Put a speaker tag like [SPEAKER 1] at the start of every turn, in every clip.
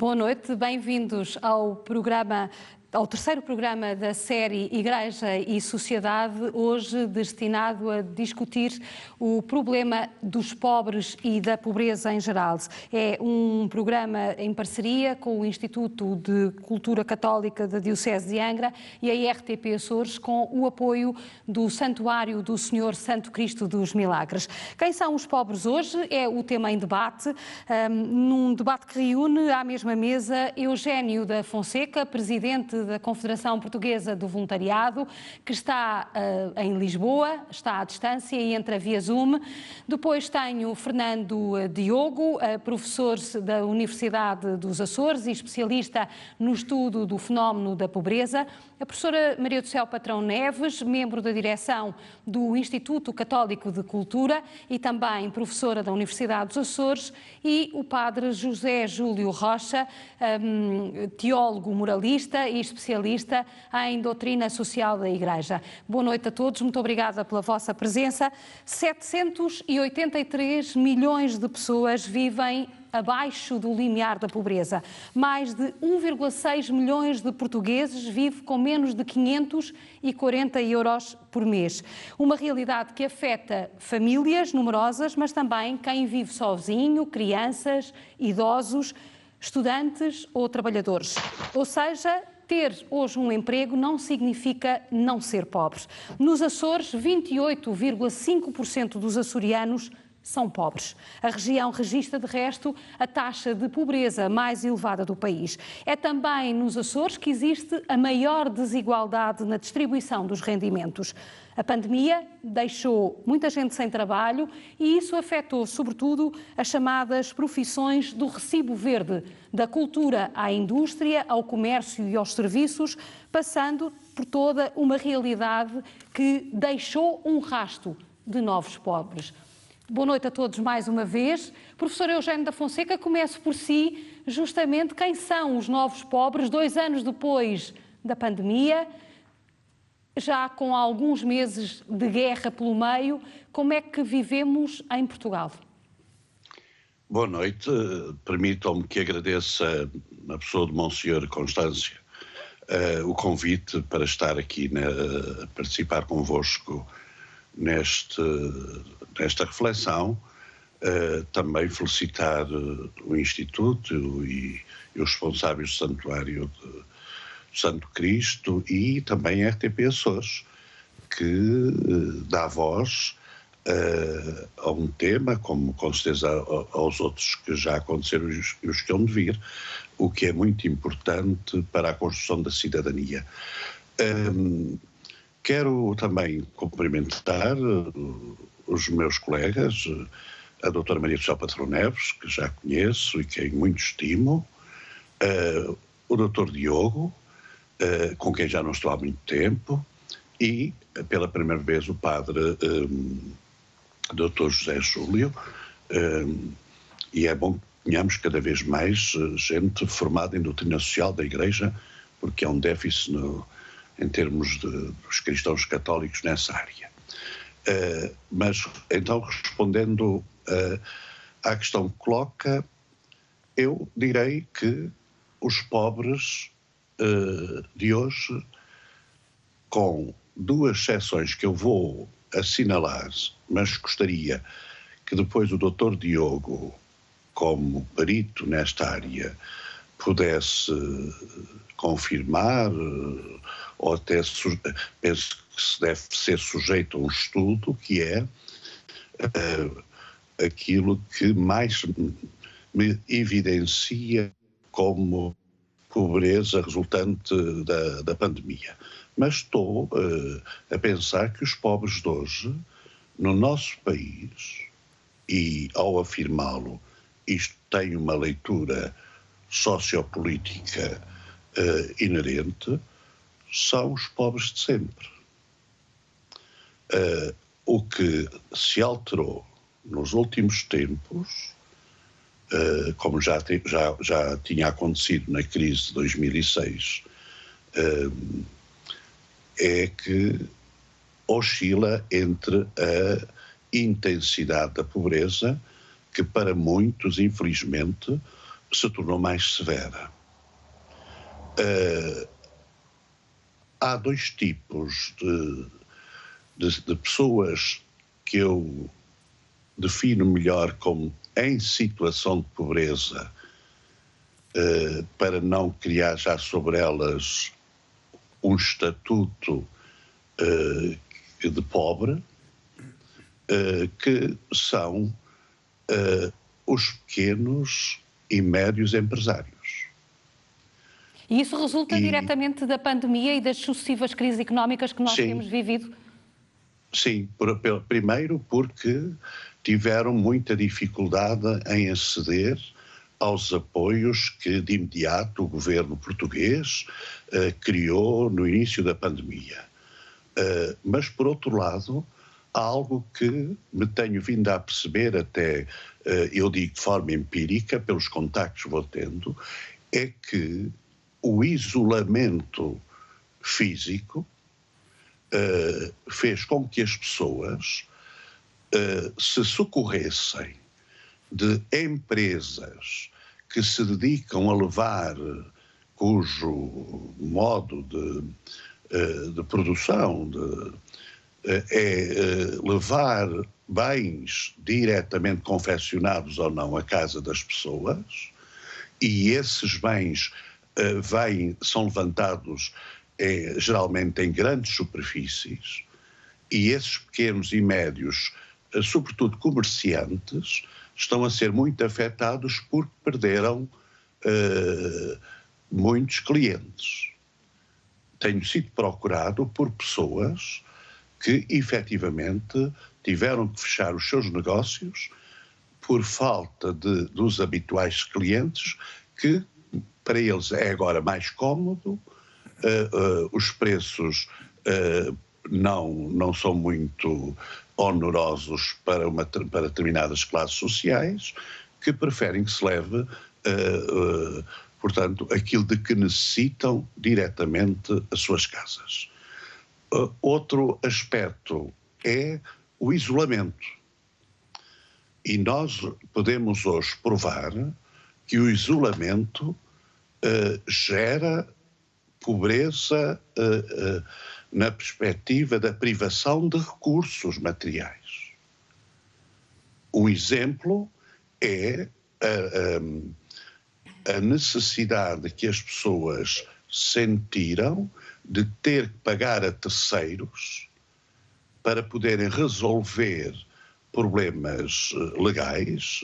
[SPEAKER 1] Boa noite, bem-vindos ao terceiro programa da série Igreja e Sociedade, hoje destinado a discutir o problema dos pobres e da pobreza em geral. É um programa em parceria com o Instituto de Cultura Católica da Diocese de Angra e a RTP Açores, com o apoio do Santuário do Senhor Santo Cristo dos Milagres. Quem são os pobres hoje é o tema em debate, num debate que reúne à mesma mesa Eugénio da Fonseca, presidente da Confederação Portuguesa do Voluntariado, que está em Lisboa, está à distância e entra via Zoom. Depois tenho Fernando Diogo, professor da Universidade dos Açores e especialista no estudo do fenómeno da pobreza. A professora Maria do Céu Patrão Neves, membro da direção do Instituto Católico de Cultura e também professora da Universidade dos Açores, e o padre José Júlio Rocha, teólogo moralista e especialista em doutrina social da Igreja. Boa noite a todos, muito obrigada pela vossa presença. 783 milhões de pessoas vivem abaixo do limiar da pobreza. Mais de 1,6 milhões de portugueses vivem com menos de 540 euros por mês. Uma realidade que afeta famílias numerosas, mas também quem vive sozinho, crianças, idosos, estudantes ou trabalhadores. Ou seja, ter hoje um emprego não significa não ser pobres. Nos Açores, 28,5% dos açorianos são pobres. A região registra, de resto, a taxa de pobreza mais elevada do país. É também nos Açores que existe a maior desigualdade na distribuição dos rendimentos. A pandemia deixou muita gente sem trabalho e isso afetou, sobretudo, as chamadas profissões do recibo verde, da cultura à indústria, ao comércio e aos serviços, passando por toda uma realidade que deixou um rasto de novos pobres. Boa noite a todos mais uma vez. Professor Eugénio da Fonseca, começo por si, justamente quem são os novos pobres, 2 anos depois da pandemia, já com alguns meses de guerra pelo meio, como é que vivemos em Portugal?
[SPEAKER 2] Boa noite, permitam-me que agradeça na pessoa de Monsenhor Constâncio o convite para estar aqui a participar convosco nesta reflexão, também felicitar o Instituto e os responsáveis do Santuário de Santo Cristo e também a RTP Açores, que dá voz a um tema, como com certeza aos outros que já aconteceram e os que hão de vir, o que é muito importante para a construção da cidadania. Quero também cumprimentar os meus colegas, a doutora Maria do Céu Patrão Neves, que já conheço e que muito estimo, o doutor Diogo, com quem já não estou há muito tempo, e pela primeira vez o padre doutor José Júlio, e é bom que tenhamos cada vez mais gente formada em doutrina social da Igreja, porque há um déficit em termos dos cristãos católicos nessa área. Mas, então, respondendo à questão que coloca, eu direi que os pobres de hoje, com 2 exceções que eu vou assinalar, mas gostaria que depois o Dr. Diogo, como perito nesta área, pudesse confirmar, ou até penso que se deve ser sujeito a um estudo, que é aquilo que mais me evidencia como pobreza resultante da pandemia. Mas estou a pensar que os pobres de hoje, no nosso país, e ao afirmá-lo, isto tem uma leitura sociopolítica inerente, são os pobres de sempre. O que se alterou nos últimos tempos, como já tinha acontecido na crise de 2006, é que oscila entre a intensidade da pobreza, que para muitos, infelizmente, se tornou mais severa. Há dois tipos de pessoas que eu defino melhor como em situação de pobreza, para não criar já sobre elas um estatuto de pobre, que são os pequenos e médios empresários.
[SPEAKER 1] E isso resulta diretamente da pandemia e das sucessivas crises económicas que nós temos vivido?
[SPEAKER 2] Sim, primeiro porque tiveram muita dificuldade em aceder aos apoios que de imediato o governo português criou no início da pandemia. Mas, por outro lado, há algo que me tenho vindo a perceber até, eu digo de forma empírica, pelos contactos que vou tendo, é que o isolamento físico fez com que as pessoas se socorressem de empresas que se dedicam a levar, cujo modo de produção é levar bens diretamente confeccionados ou não à casa das pessoas, e esses bens são levantados geralmente em grandes superfícies, e esses pequenos e médios, sobretudo comerciantes, estão a ser muito afetados porque perderam muitos clientes. Tenho sido procurado por pessoas que efetivamente tiveram que fechar os seus negócios por falta dos habituais clientes, que para eles é agora mais cómodo, os preços não são muito onerosos para determinadas classes sociais, que preferem que se leve, portanto, aquilo de que necessitam diretamente as suas casas. Outro aspecto é o isolamento. E nós podemos hoje provar que o isolamento gera pobreza na perspectiva da privação de recursos materiais. Um exemplo é a necessidade que as pessoas sentiram de ter que pagar a terceiros para poderem resolver problemas legais,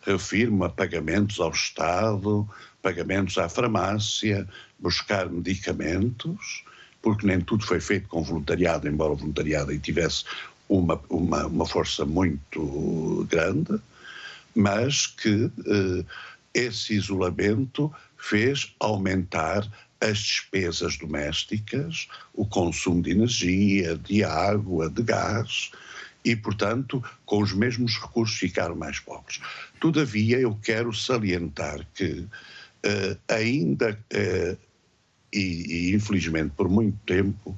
[SPEAKER 2] refiro-me a pagamentos ao Estado, pagamentos à farmácia, buscar medicamentos, porque nem tudo foi feito com voluntariado, embora o voluntariado aí tivesse uma força muito grande, mas que esse isolamento fez aumentar as despesas domésticas, o consumo de energia, de água, de gás, e, portanto, com os mesmos recursos ficaram mais pobres. Todavia, eu quero salientar que ainda, e infelizmente por muito tempo,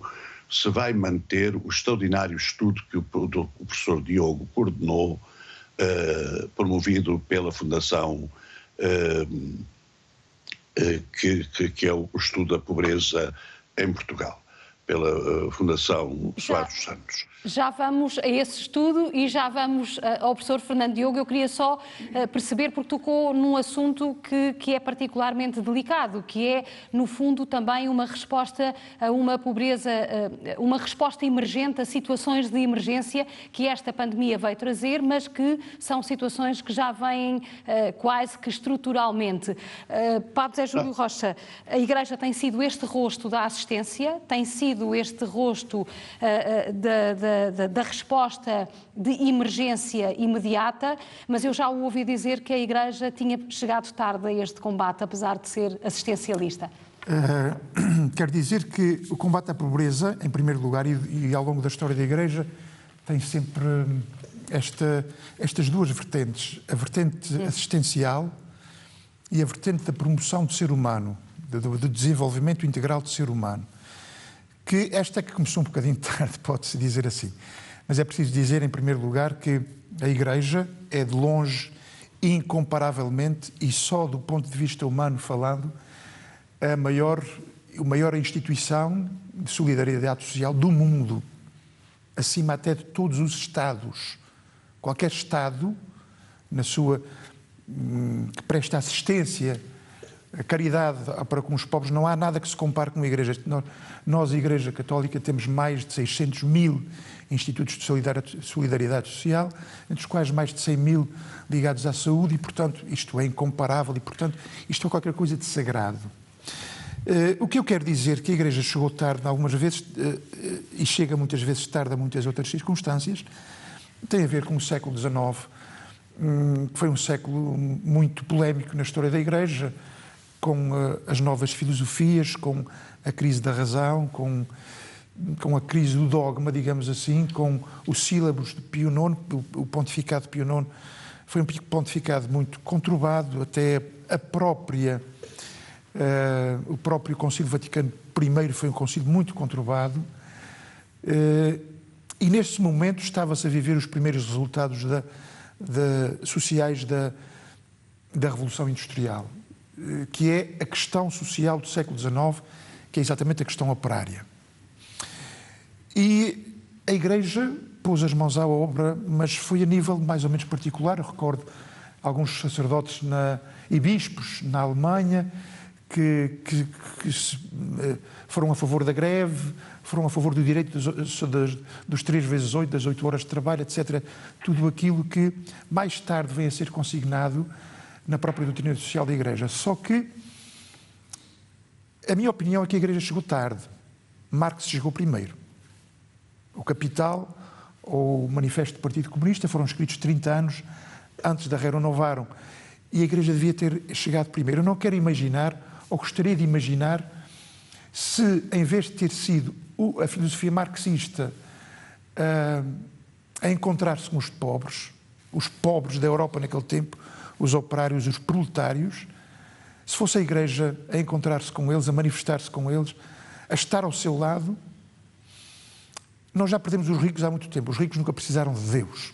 [SPEAKER 2] se vai manter o extraordinário estudo que o professor Diogo coordenou, promovido pela Fundação, que é o estudo da pobreza em Portugal, pela Fundação Soares dos Santos.
[SPEAKER 1] Já vamos a esse estudo e já vamos ao professor Fernando Diogo. Eu queria só perceber, porque tocou num assunto que é particularmente delicado, que é, no fundo, também uma resposta a uma pobreza, uma resposta emergente a situações de emergência que esta pandemia veio trazer, mas que são situações que já vêm quase que estruturalmente. Padre José Júlio Rocha, a Igreja tem sido este rosto da assistência, tem sido este rosto da resposta de emergência imediata, mas eu já o ouvi dizer que a Igreja tinha chegado tarde a este combate, apesar de ser assistencialista.
[SPEAKER 3] Quero dizer que o combate à pobreza, em primeiro lugar, e ao longo da história da Igreja, tem sempre estas duas vertentes, a vertente assistencial e a vertente da promoção do ser humano, do desenvolvimento integral do ser humano. Que esta que começou um bocadinho tarde, pode-se dizer assim. Mas é preciso dizer, em primeiro lugar, que a Igreja é de longe incomparavelmente, e só do ponto de vista humano falando, a maior instituição de solidariedade social do mundo, acima até de todos os Estados. Qualquer Estado, que presta assistência, a caridade para com os pobres, não há nada que se compare com a Igreja. Nós, a Igreja Católica, temos mais de 600 mil institutos de solidariedade social, entre os quais mais de 100 mil ligados à saúde, e, portanto, isto é incomparável, e, portanto, isto é qualquer coisa de sagrado. O que eu quero dizer que a Igreja chegou tarde algumas vezes, e chega muitas vezes tarde a muitas outras circunstâncias, tem a ver com o século XIX, que foi um século muito polémico na história da Igreja, com as novas filosofias, com a crise da razão, com a crise do dogma, digamos assim, com os sílabos de Pio IX. O pontificado de Pio IX foi um pontificado muito conturbado, até o próprio Concílio Vaticano I foi um concílio muito conturbado, e neste momento estava-se a viver os primeiros resultados sociais da Revolução Industrial, que é a questão social do século XIX, que é exatamente a questão operária. E a Igreja pôs as mãos à obra, mas foi a nível mais ou menos particular. Eu recordo alguns sacerdotes e bispos na Alemanha que foram a favor da greve, foram a favor do direito dos 3 vezes 8, das 8 horas de trabalho, etc. Tudo aquilo que mais tarde vem a ser consignado na própria doutrina social da Igreja. Só que a minha opinião é que a Igreja chegou tarde. Marx chegou primeiro. O Capital ou o Manifesto do Partido Comunista foram escritos 30 anos antes da Rerum Novarum, e a Igreja devia ter chegado primeiro. Eu não quero imaginar, ou gostaria de imaginar, se em vez de ter sido a filosofia marxista a encontrar-se com os pobres da Europa naquele tempo, os operários, os proletários, se fosse a Igreja a encontrar-se com eles, a manifestar-se com eles, a estar ao seu lado. Nós já perdemos os ricos há muito tempo. Os ricos nunca precisaram de Deus,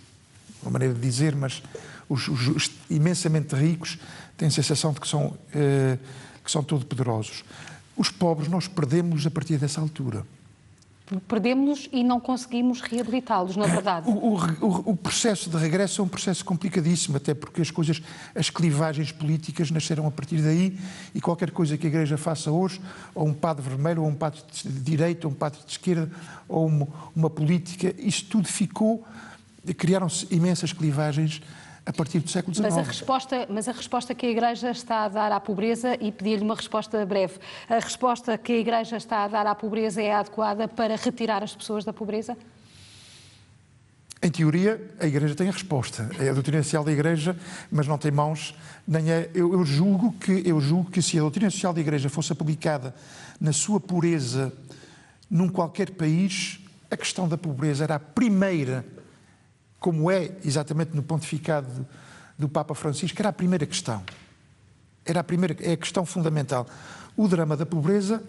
[SPEAKER 3] uma maneira de dizer, mas os imensamente ricos têm a sensação de que são todo-poderosos. Os pobres nós perdemos a partir dessa altura.
[SPEAKER 1] Perdemos-los e não conseguimos reabilitá-los, na verdade.
[SPEAKER 3] O processo de regresso é um processo complicadíssimo, até porque as clivagens políticas nasceram a partir daí, e qualquer coisa que a Igreja faça hoje, ou um padre vermelho, ou um padre de direita, ou um padre de esquerda, ou uma política, isso tudo criaram-se imensas clivagens a partir do século XIX.
[SPEAKER 1] Mas a resposta que a Igreja está a dar à pobreza, e pedir-lhe uma resposta breve, a resposta que a Igreja está a dar à pobreza é adequada para retirar as pessoas da pobreza?
[SPEAKER 3] Em teoria, a Igreja tem a resposta. É a doutrina social da Igreja, mas não tem mãos. Eu julgo que se a doutrina social da Igreja fosse aplicada na sua pureza num qualquer país, a questão da pobreza era a primeira, como é exatamente no pontificado do Papa Francisco, era a primeira questão. É a questão fundamental. O drama da pobreza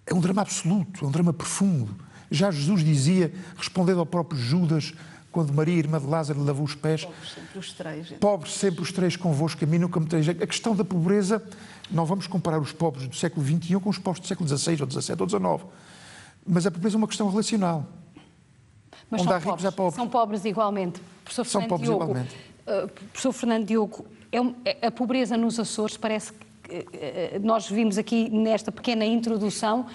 [SPEAKER 3] é um drama absoluto, é um drama profundo. Já Jesus dizia, respondendo ao próprio Judas, quando Maria, irmã de Lázaro, lhe lavou os pés:
[SPEAKER 1] pobres sempre os três.
[SPEAKER 3] Pobres sempre os três convosco, a mim nunca me tereis. A questão da pobreza, não vamos comparar os pobres do século XXI com os pobres do século XVI, ou XVII, ou XIX. Mas a pobreza é uma questão relacional.
[SPEAKER 1] Mas
[SPEAKER 3] onde há ricos, há pobres.
[SPEAKER 1] São pobres igualmente. Professor Fernando Diogo, professor Fernando Diogo, a pobreza nos Açores parece que nós vimos aqui nesta pequena introdução,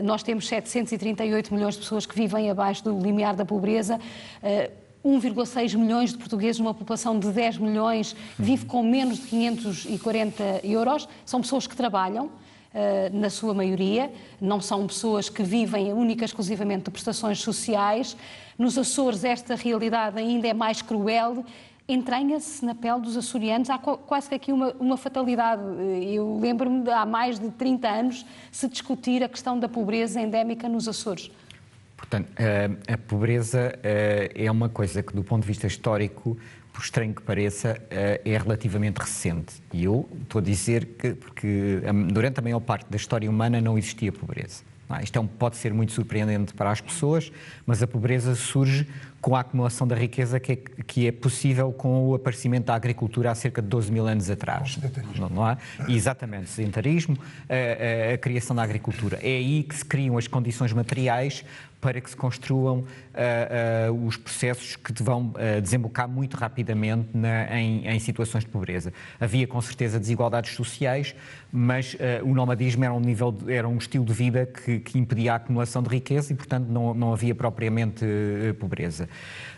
[SPEAKER 1] nós temos 738 milhões de pessoas que vivem abaixo do limiar da pobreza, 1,6 milhões de portugueses, numa população de 10 milhões, vive com menos de 540 euros, são pessoas que trabalham, na sua maioria, não são pessoas que vivem única e exclusivamente de prestações sociais. Nos Açores esta realidade ainda é mais cruel, entranha-se na pele dos açorianos, há quase que aqui uma fatalidade. Eu lembro-me de há mais de 30 anos se discutir a questão da pobreza endémica nos Açores.
[SPEAKER 4] Portanto, a pobreza é uma coisa que, do ponto de vista histórico, por estranho que pareça, é relativamente recente. E eu estou a dizer que, porque durante a maior parte da história humana não existia pobreza. não é? Isto pode ser muito surpreendente para as pessoas, mas a pobreza surge com a acumulação da riqueza que é possível com o aparecimento da agricultura há cerca de 12 mil anos atrás. Não é? Exatamente, sedentarismo, a criação da agricultura. É aí que se criam as condições materiais para que se construam os processos que vão desembocar muito rapidamente em situações de pobreza. Havia com certeza desigualdades sociais, mas o nomadismo era um estilo de vida que impedia a acumulação de riqueza e, portanto, não havia propriamente pobreza.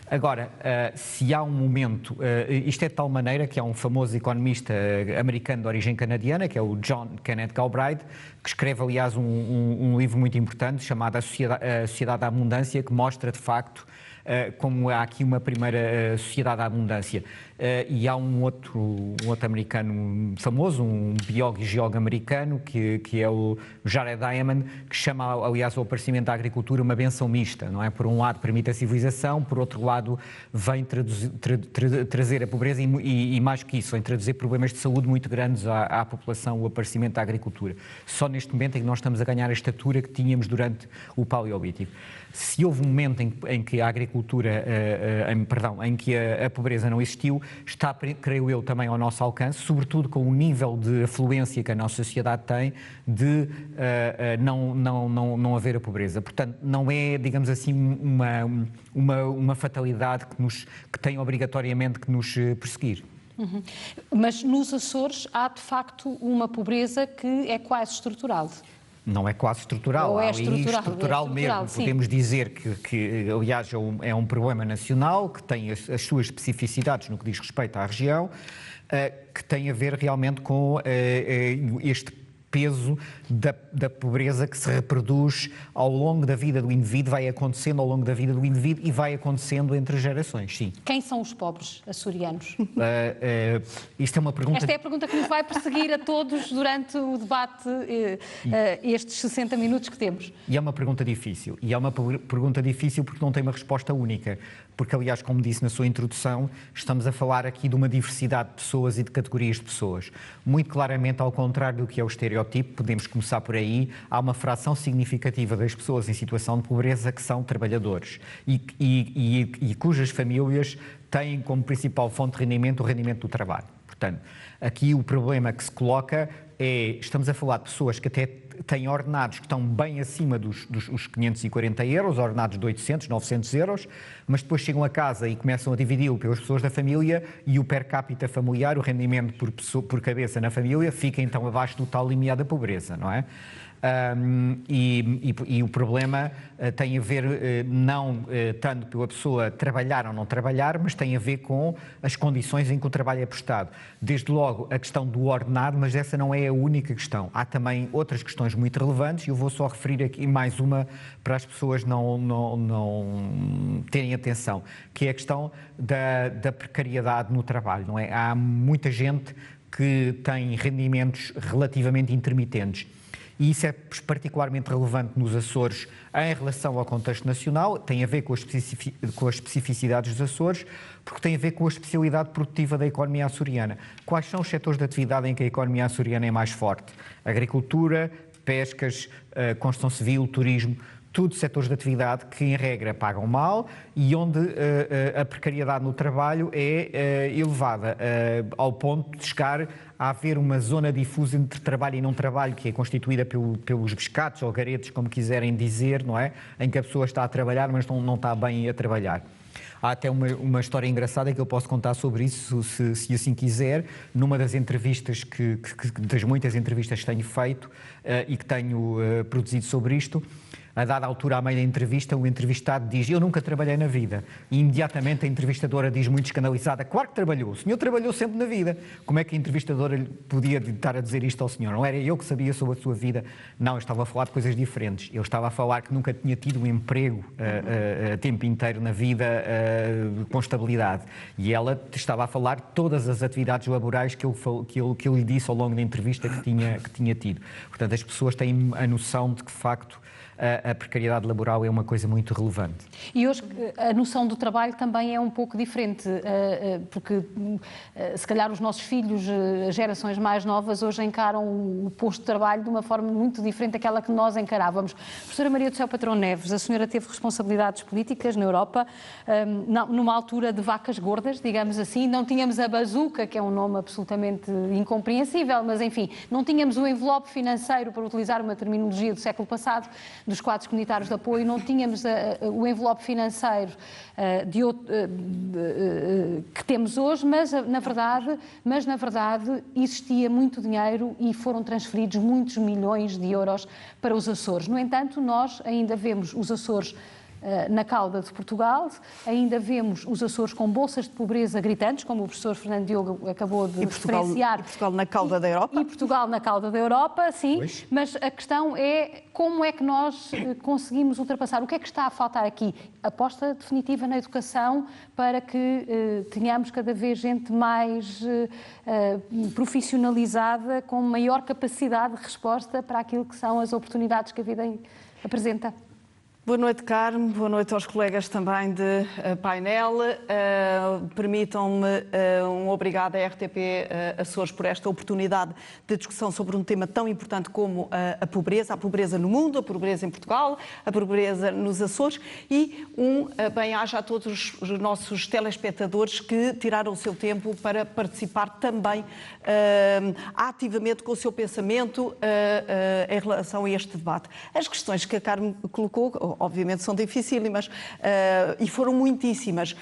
[SPEAKER 4] Agora, se há um momento, isto é de tal maneira que há um famoso economista americano de origem canadiana, que é o John Kenneth Galbraith, que escreve, aliás, um livro muito importante chamado A Sociedade da Abundância, que mostra, de facto, como há aqui uma primeira sociedade da abundância. E há um outro americano famoso, um biólogo e geólogo americano, que é o Jared Diamond, que chama, aliás, o aparecimento da agricultura uma benção mista, não é? Por um lado permite a civilização, por outro lado vem trazer a pobreza e mais que isso, vem traduzir problemas de saúde muito grandes à população, o aparecimento da agricultura. Só neste momento em que nós estamos a ganhar a estatura que tínhamos durante o Paleolítico. Se houve um momento em que a agricultura, em que a pobreza não existiu, está, creio eu, também ao nosso alcance, sobretudo com o nível de afluência que a nossa sociedade tem de não haver a pobreza. Portanto, não é, digamos assim, uma fatalidade que tem obrigatoriamente que nos perseguir.
[SPEAKER 1] Uhum. Mas nos Açores há, de facto, uma pobreza que é quase estrutural.
[SPEAKER 4] Não é quase estrutural,
[SPEAKER 1] ou é
[SPEAKER 4] estrutural mesmo.
[SPEAKER 1] Sim.
[SPEAKER 4] Podemos dizer que, aliás, é um problema nacional, que tem as suas especificidades no que diz respeito à região, que tem a ver realmente com este peso da pobreza que se reproduz ao longo da vida do indivíduo, vai acontecendo ao longo da vida do indivíduo e vai acontecendo entre gerações, sim.
[SPEAKER 1] Quem são os pobres açorianos?
[SPEAKER 4] Isto é uma pergunta...
[SPEAKER 1] Esta é a pergunta que nos vai perseguir a todos durante o debate, estes 60 minutos que temos.
[SPEAKER 4] E é uma pergunta difícil. E é uma pergunta difícil porque não tem uma resposta única. Porque, aliás, como disse na sua introdução, estamos a falar aqui de uma diversidade de pessoas e de categorias de pessoas. Muito claramente, ao contrário do que é o estereótipo, podemos começar por aí, há uma fração significativa das pessoas em situação de pobreza que são trabalhadores e cujas famílias têm como principal fonte de rendimento o rendimento do trabalho. Portanto, aqui o problema que se coloca estamos a falar de pessoas que até têm ordenados que estão bem acima dos 540 euros, ordenados de 800, 900 euros, mas depois chegam a casa e começam a dividi-lo pelas pessoas da família e o per capita familiar, o rendimento por cabeça na família, fica então abaixo do tal limiar da pobreza, não é? E o problema tem a ver não tanto pela pessoa trabalhar ou não trabalhar, mas tem a ver com as condições em que o trabalho é prestado. Desde logo a questão do ordenado, mas essa não é a única questão. Há também outras questões muito relevantes e eu vou só referir aqui mais uma para as pessoas não terem atenção, que é a questão da precariedade no trabalho, não é? Há muita gente que tem rendimentos relativamente intermitentes. E isso é particularmente relevante nos Açores em relação ao contexto nacional, tem a ver com as especificidades dos Açores, porque tem a ver com a especialidade produtiva da economia açoriana. Quais são os setores de atividade em que a economia açoriana é mais forte? Agricultura, pescas, construção civil, turismo, tudo setores de atividade que, em regra, pagam mal e onde a precariedade no trabalho é elevada, ao ponto de chegar a haver uma zona difusa entre trabalho e não trabalho, que é constituída pelos bescates ou garetos, como quiserem dizer, não é? Em que a pessoa está a trabalhar, mas não está bem a trabalhar. Há até uma história engraçada que eu posso contar sobre isso, se assim quiser, numa das entrevistas das muitas entrevistas que tenho feito e que tenho produzido sobre isto. A dada altura, à meio da entrevista, o entrevistado diz: eu nunca trabalhei na vida. E imediatamente a entrevistadora diz, muito escandalizada: claro que trabalhou, o senhor trabalhou sempre na vida. Como é que a entrevistadora podia estar a dizer isto ao senhor? Não era eu que sabia sobre a sua vida. Não, eu estava a falar de coisas diferentes. Eu estava a falar que nunca tinha tido um emprego a tempo inteiro na vida com estabilidade. E ela estava a falar de todas as atividades laborais que eu lhe disse ao longo da entrevista que tinha tido. Portanto, as pessoas têm a noção de que, de facto, a precariedade laboral é uma coisa muito relevante.
[SPEAKER 1] E hoje a noção do trabalho também é um pouco diferente, porque se calhar os nossos filhos, as gerações mais novas, hoje encaram o posto de trabalho de uma forma muito diferente daquela que nós encarávamos. Professora Maria do Céu Patrão Neves, a senhora teve responsabilidades políticas na Europa, numa altura de vacas gordas, digamos assim, não tínhamos a bazuca, que é um nome absolutamente incompreensível, mas enfim, não tínhamos o envelope financeiro, para utilizar uma terminologia do século passado, dos quadros comunitários de apoio, não tínhamos o envelope financeiro que temos hoje, mas na verdade existia muito dinheiro e foram transferidos muitos milhões de euros para os Açores. No entanto, nós ainda vemos os Açores na cauda de Portugal, ainda vemos os Açores com bolsas de pobreza gritantes, como o professor Fernando Diogo acabou de referenciar.
[SPEAKER 5] E Portugal na cauda da Europa.
[SPEAKER 1] E Portugal na cauda da Europa, sim, pois. Mas a questão é como é que nós conseguimos ultrapassar, o que é que está a faltar aqui? Aposta definitiva na educação para que tenhamos cada vez gente mais profissionalizada, com maior capacidade de resposta para aquilo que são as oportunidades que a vida apresenta.
[SPEAKER 5] Boa noite, Carmo. Boa noite aos colegas também de painel. Permitam-me um obrigado à RTP Açores por esta oportunidade de discussão sobre um tema tão importante como a pobreza no mundo, a pobreza em Portugal, a pobreza nos Açores e bem-aja a todos os nossos telespectadores que tiraram o seu tempo para participar também ativamente com o seu pensamento em relação a este debate. As questões que a Carmo colocou, obviamente são dificílimas e foram muitíssimas.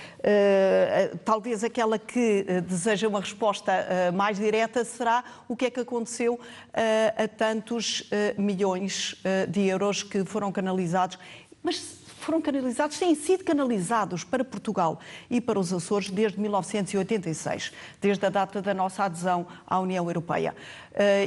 [SPEAKER 5] Talvez aquela que deseja uma resposta mais direta será o que é que aconteceu a tantos milhões de euros que foram canalizados, mas foram canalizados, têm sido canalizados para Portugal e para os Açores desde 1986, desde a data da nossa adesão à União Europeia.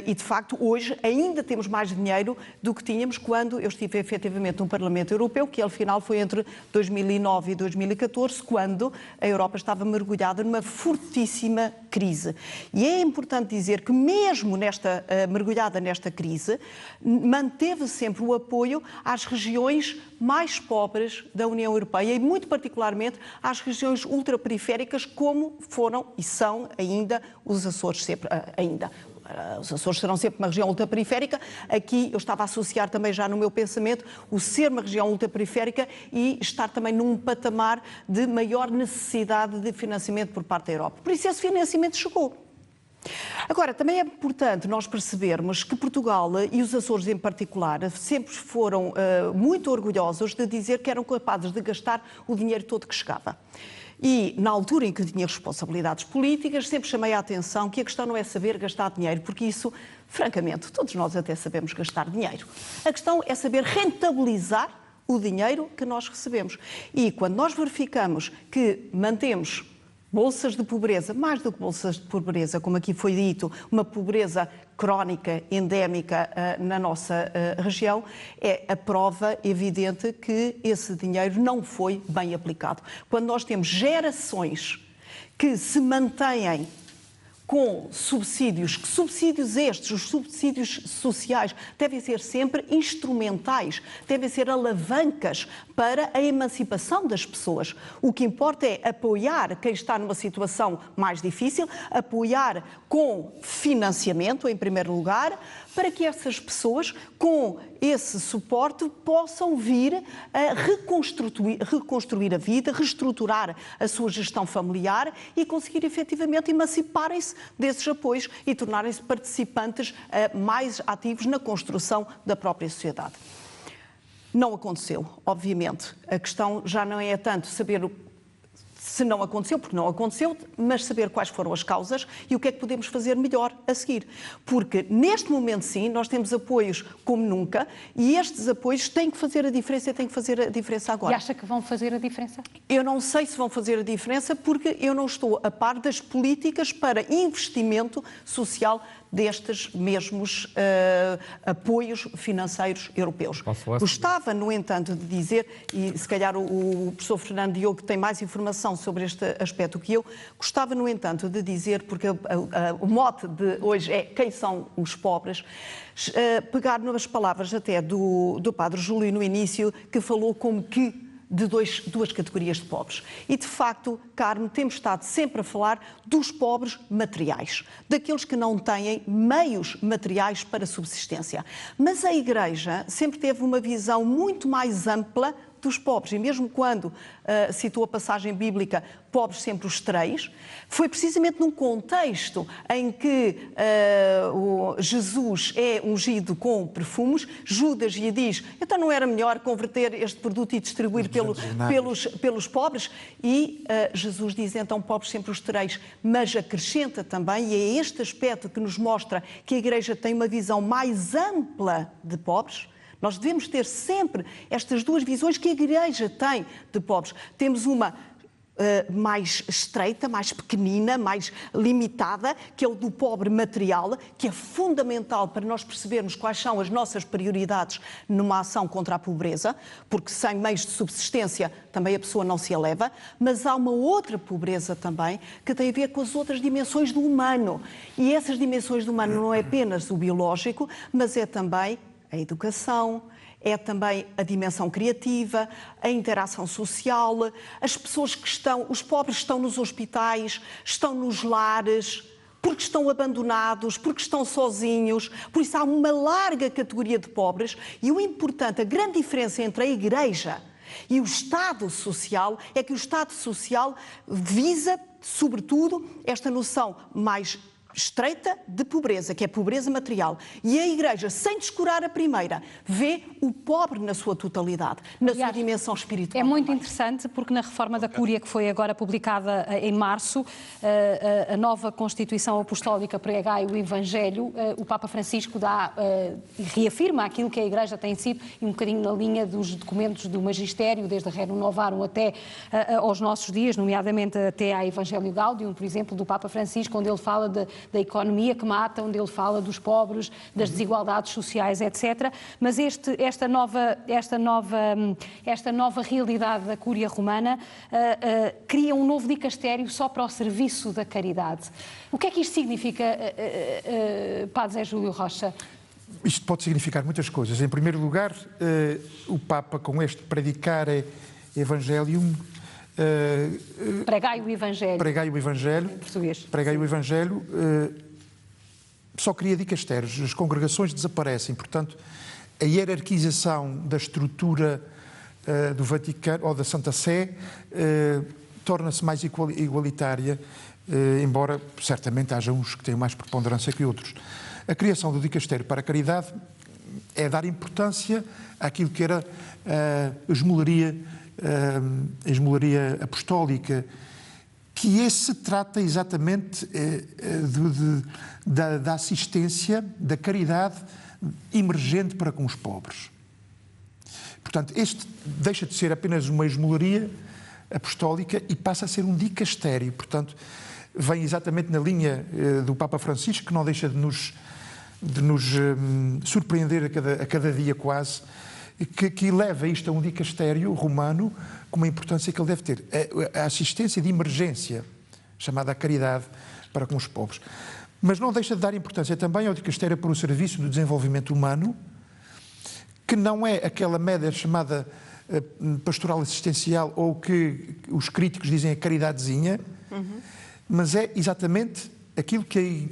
[SPEAKER 5] E, de facto, hoje ainda temos mais dinheiro do que tínhamos quando eu estive efetivamente no Parlamento Europeu, que ao final foi entre 2009 e 2014, quando a Europa estava mergulhada numa fortíssima crise. E é importante dizer que mesmo mergulhada nesta crise, manteve sempre o apoio às regiões mais pobres da União Europeia e, muito particularmente, às regiões ultraperiféricas, como foram e são ainda os Açores, sempre ainda. Os Açores serão sempre uma região ultraperiférica. Aqui eu estava a associar também já no meu pensamento o ser uma região ultraperiférica e estar também num patamar de maior necessidade de financiamento por parte da Europa. Por isso esse financiamento chegou. Agora, também é importante nós percebermos que Portugal e os Açores em particular sempre foram muito orgulhosos de dizer que eram capazes de gastar o dinheiro todo que chegava. E, na altura em que tinha responsabilidades políticas, sempre chamei a atenção que a questão não é saber gastar dinheiro, porque isso, francamente, todos nós até sabemos gastar dinheiro. A questão é saber rentabilizar o dinheiro que nós recebemos. E quando nós verificamos que mantemos bolsas de pobreza, mais do que bolsas de pobreza, como aqui foi dito, uma pobreza crónica, endémica na nossa região, é a prova evidente que esse dinheiro não foi bem aplicado. Quando nós temos gerações que se mantêm com subsídios, que subsídios estes, os subsídios sociais, devem ser sempre instrumentais, devem ser alavancas para a emancipação das pessoas. O que importa é apoiar quem está numa situação mais difícil, apoiar com financiamento, em primeiro lugar, para que essas pessoas, com esse suporte, possam vir a reconstruir a vida, reestruturar a sua gestão familiar e conseguir efetivamente emanciparem-se desses apoios e tornarem-se participantes mais ativos na construção da própria sociedade. Não aconteceu, obviamente. A questão já não é tanto saber se não aconteceu, porque não aconteceu, mas saber quais foram as causas e o que é que podemos fazer melhor a seguir. Porque neste momento, sim, nós temos apoios como nunca e estes apoios têm que fazer a diferença e têm que fazer a diferença agora.
[SPEAKER 1] E acha que vão fazer a diferença?
[SPEAKER 5] Eu não sei se vão fazer a diferença porque eu não estou a par das políticas para investimento social destes mesmos apoios financeiros europeus. Gostava, no entanto, de dizer, e se calhar o professor Fernando Diogo tem mais informação sobre este aspecto que eu, gostava, no entanto, de dizer, porque o mote de hoje é quem são os pobres, pegar nas palavras até do padre Júlio no início, que falou como que de duas categorias de pobres. E, de facto, Carmo, temos estado sempre a falar dos pobres materiais, daqueles que não têm meios materiais para subsistência. Mas a Igreja sempre teve uma visão muito mais ampla dos pobres, e mesmo quando citou a passagem bíblica, pobres sempre os três, foi precisamente num contexto em que Jesus é ungido com perfumes, Judas lhe diz, então não era melhor converter este produto e distribuir pelos pobres? E Jesus diz, então, pobres sempre os tereis, mas acrescenta também, e é este aspecto que nos mostra que a Igreja tem uma visão mais ampla de pobres. Nós devemos ter sempre estas duas visões que a Igreja tem de pobres. Temos uma mais estreita, mais pequenina, mais limitada, que é o do pobre material, que é fundamental para nós percebermos quais são as nossas prioridades numa ação contra a pobreza, porque sem meios de subsistência também a pessoa não se eleva, mas há uma outra pobreza também que tem a ver com as outras dimensões do humano. E essas dimensões do humano não é apenas o biológico, mas é também a educação, é também a dimensão criativa, a interação social, as pessoas os pobres estão nos hospitais, estão nos lares, porque estão abandonados, porque estão sozinhos, por isso há uma larga categoria de pobres e o importante, a grande diferença entre a Igreja e o Estado Social é que o Estado Social visa, sobretudo, esta noção mais estreita de pobreza, que é pobreza material. E a Igreja, sem descurar a primeira, vê o pobre na sua totalidade, na sua dimensão espiritual.
[SPEAKER 1] É muito interessante porque na reforma da Cúria, que foi agora publicada em março, a nova Constituição Apostólica pregai o Evangelho, o Papa Francisco reafirma aquilo que a Igreja tem sido, e um bocadinho na linha dos documentos do Magistério, desde a Rerum Novarum até aos nossos dias, nomeadamente até à Evangelho Gaudium, por exemplo, do Papa Francisco, onde ele fala da economia que mata, onde ele fala dos pobres, das desigualdades sociais, etc. Mas esta nova realidade da Cúria Romana cria um novo dicastério só para o serviço da caridade. O que é que isto significa, Padre Zé Júlio Rocha?
[SPEAKER 3] Isto pode significar muitas coisas. Em primeiro lugar, o Papa, com este predicare Evangelium,
[SPEAKER 1] pregai o Evangelho.
[SPEAKER 3] Pregai o Evangelho.
[SPEAKER 1] Em português.
[SPEAKER 3] Pregai o Evangelho. Só cria dicastérios. As congregações desaparecem. Portanto, a hierarquização da estrutura do Vaticano ou da Santa Sé torna-se mais igualitária, embora certamente haja uns que têm mais preponderância que outros. A criação do dicastério para a caridade é dar importância àquilo que era a esmolaria apostólica, que esse trata exatamente da assistência, da caridade emergente para com os pobres. Portanto, este deixa de ser apenas uma esmolaria apostólica e passa a ser um dicastério. Portanto, vem exatamente na linha do Papa Francisco, que não deixa de nos surpreender a cada dia quase, que eleva isto a um dicastério romano com uma importância que ele deve ter. A assistência de emergência, chamada a caridade para com os pobres. Mas não deixa de dar importância também ao dicastério para o serviço do desenvolvimento humano, que não é aquela média chamada pastoral assistencial ou que os críticos dizem a caridadezinha, mas é exatamente aquilo que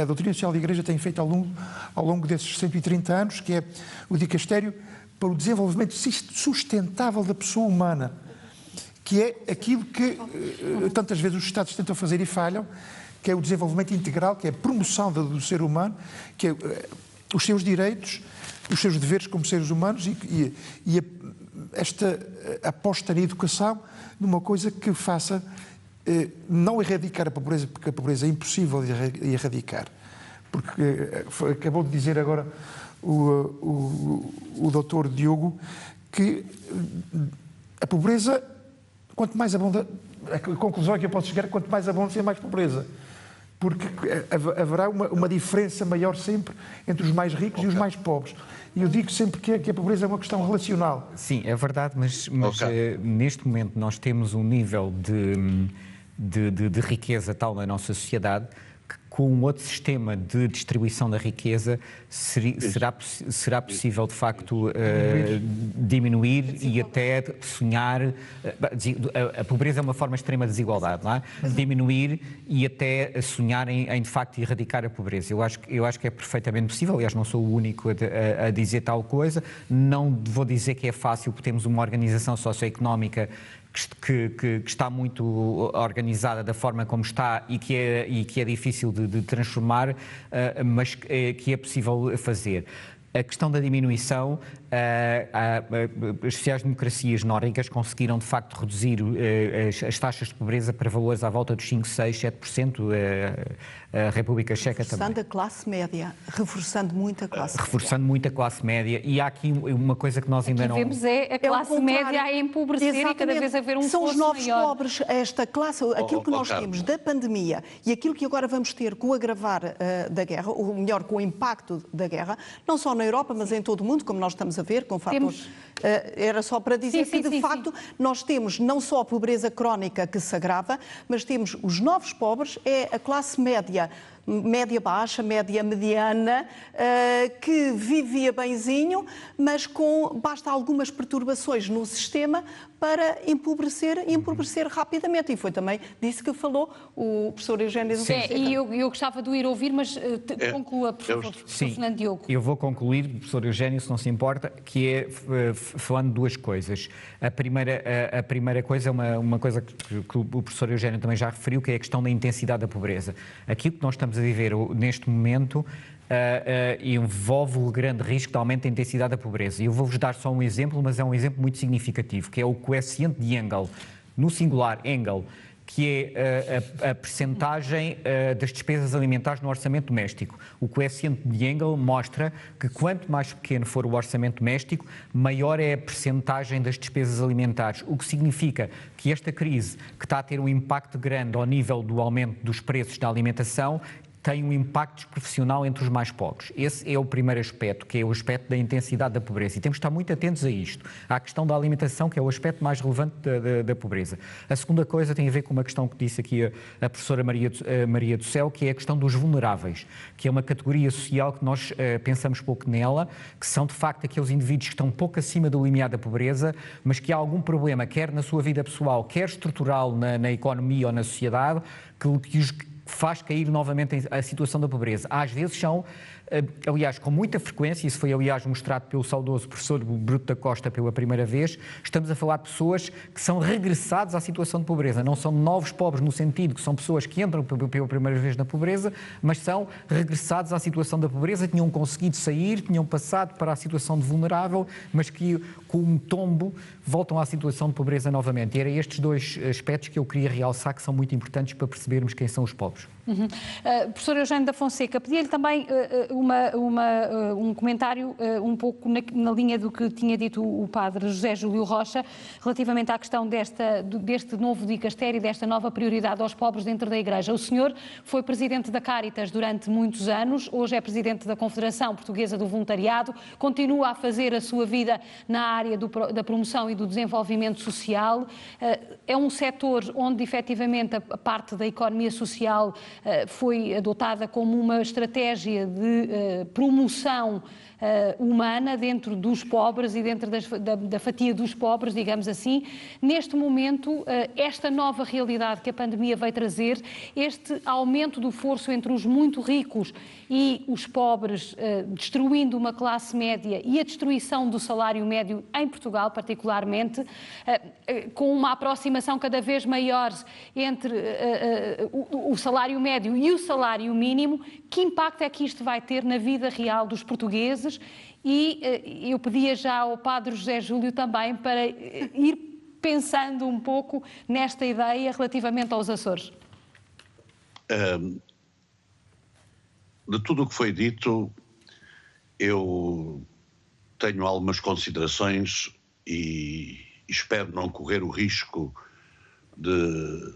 [SPEAKER 3] a doutrina social da Igreja tem feito ao longo desses 130 anos, que é o dicastério para o desenvolvimento sustentável da pessoa humana, que é aquilo que tantas vezes os Estados tentam fazer e falham, que é o desenvolvimento integral, que é a promoção do ser humano, que é os seus direitos, os seus deveres como seres humanos e esta aposta na educação numa coisa que faça não erradicar a pobreza, porque a pobreza é impossível de erradicar. Porque acabou de dizer agora o doutor Diogo que a pobreza, quanto mais abundante, a conclusão é que eu posso chegar, quanto mais abundância, mais pobreza. porque haverá uma diferença maior sempre entre os mais ricos e os mais pobres. E eu digo sempre que a pobreza é uma questão relacional.
[SPEAKER 4] Sim, é verdade, mas neste momento nós temos um nível de riqueza tal na nossa sociedade que com um outro sistema de distribuição da riqueza será possível de facto diminuir e até sonhar. A pobreza é uma forma extrema de desigualdade, não é? Diminuir e até sonhar em de facto erradicar a pobreza. Eu acho que é perfeitamente possível. Aliás, não sou o único a dizer tal coisa. Não vou dizer que é fácil, porque temos uma organização socioeconómica que está muito organizada da forma como está e que é difícil de transformar, mas que é possível fazer. A questão da diminuição, as sociais-democracias nórdicas conseguiram de facto reduzir as taxas de pobreza para valores à volta dos 5, 6, 7%, a República Checa também.
[SPEAKER 5] Reforçando a classe média, reforçando muito a classe média.
[SPEAKER 4] Reforçando muito a classe média, e há aqui uma coisa que nós ainda não...
[SPEAKER 1] vemos é a classe média a empobrecer. Exatamente. E cada vez haver um
[SPEAKER 5] São os novos
[SPEAKER 1] maior.
[SPEAKER 5] pobres, esta classe, aquilo que nós temos da pandemia e aquilo que agora vamos ter com o agravar da guerra, ou melhor, com o impacto da guerra, não só na Europa, mas em todo o mundo, como nós estamos a ver, com fatores... Era só para dizer que, de facto, nós temos não só a pobreza crónica que se agrava, mas temos os novos pobres, é a classe média baixa, média mediana, que vivia benzinho, mas basta algumas perturbações no sistema para empobrecer rapidamente. E foi também disso que falou o professor Eugénio da Fonseca.
[SPEAKER 1] E eu gostava de o ir ouvir, mas conclua, por favor, professor Fernando Diogo.
[SPEAKER 4] Eu vou concluir, professor Eugénio, se não se importa, que é falando de duas coisas. A primeira coisa é uma coisa que o professor Eugénio também já referiu, que é a questão da intensidade da pobreza. Aquilo que nós estamos a viver neste momento envolve o grande risco de aumento da intensidade da pobreza. E eu vou-vos dar só um exemplo, mas é um exemplo muito significativo, que é o coeficiente de Engel, no singular Engel, que é a percentagem das despesas alimentares no orçamento doméstico. O coeficiente de Engel mostra que quanto mais pequeno for o orçamento doméstico, maior é a percentagem das despesas alimentares, o que significa que esta crise, que está a ter um impacto grande ao nível do aumento dos preços da alimentação, tem um impacto desproporcional entre os mais pobres. Esse é o primeiro aspecto, que é o aspecto da intensidade da pobreza. E temos de estar muito atentos a isto, à questão da alimentação, que é o aspecto mais relevante da pobreza. A segunda coisa tem a ver com uma questão que disse aqui a professora Maria do Céu, que é a questão dos vulneráveis, que é uma categoria social que nós pensamos pouco nela, que são de facto aqueles indivíduos que estão pouco acima do limiar da pobreza, mas que há algum problema, quer na sua vida pessoal, quer estrutural na economia ou na sociedade, que os faz cair novamente a situação da pobreza. Às vezes são, aliás, com muita frequência, isso foi aliás mostrado pelo saudoso professor Bruto da Costa pela primeira vez, estamos a falar de pessoas que são regressados à situação de pobreza. Não são novos pobres no sentido que são pessoas que entram pela primeira vez na pobreza, mas são regressados à situação da pobreza, tinham conseguido sair, tinham passado para a situação de vulnerável, mas que com um tombo voltam à situação de pobreza novamente. E eram estes dois aspectos que eu queria realçar, que são muito importantes para percebermos quem são os pobres.
[SPEAKER 1] Professor Eugénio da Fonseca, pedi-lhe também um comentário um pouco na linha do que tinha dito o padre José Júlio Rocha, relativamente à questão deste novo dicastério, desta nova prioridade aos pobres dentro da Igreja. O senhor foi presidente da Cáritas durante muitos anos, hoje é presidente da Confederação Portuguesa do Voluntariado, continua a fazer a sua vida na área da promoção e do desenvolvimento social. É um setor onde, efetivamente, a parte da economia social foi adotada como uma estratégia de promoção humana dentro dos pobres e dentro da fatia dos pobres, digamos assim. Neste momento, esta nova realidade que a pandemia veio trazer, este aumento do fosso entre os muito ricos e os pobres, destruindo uma classe média e a destruição do salário médio em Portugal, particularmente, com uma aproximação cada vez maior entre o salário médio e o salário mínimo, que impacto é que isto vai ter na vida real dos portugueses? E eu pedia já ao padre José Júlio também para ir pensando um pouco nesta ideia relativamente aos Açores.
[SPEAKER 2] De tudo o que foi dito, eu tenho algumas considerações e espero não correr o risco de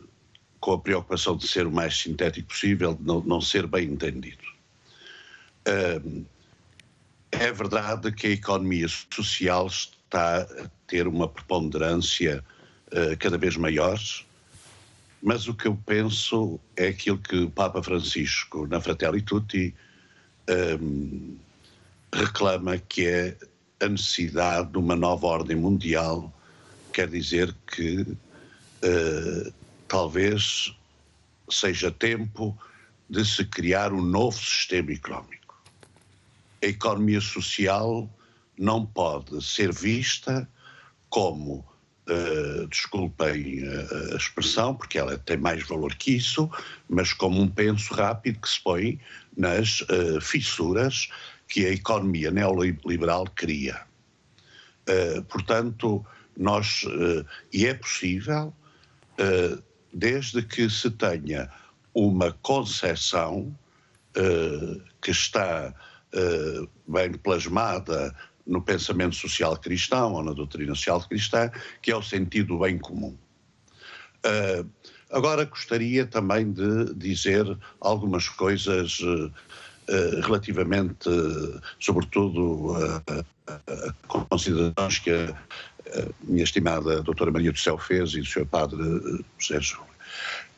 [SPEAKER 2] com a preocupação de ser o mais sintético possível, de não ser bem entendido. É verdade que a economia social está a ter uma preponderância cada vez maior, mas o que eu penso é aquilo que o Papa Francisco, na Fratelli Tutti, reclama, que é a necessidade de uma nova ordem mundial. Quer dizer que talvez seja tempo de se criar um novo sistema económico. A economia social não pode ser vista como, desculpem a expressão, porque ela tem mais valor que isso, mas como um penso rápido que se põe nas fissuras que a economia neoliberal cria. Portanto, e é possível, desde que se tenha uma concepção que está bem plasmada no pensamento social cristão ou na doutrina social cristã, que é o sentido do bem comum. Agora gostaria também de dizer algumas coisas relativamente, sobretudo, a considerações que a minha estimada doutora Maria do Céu fez e o Sr. Padre José Júlio.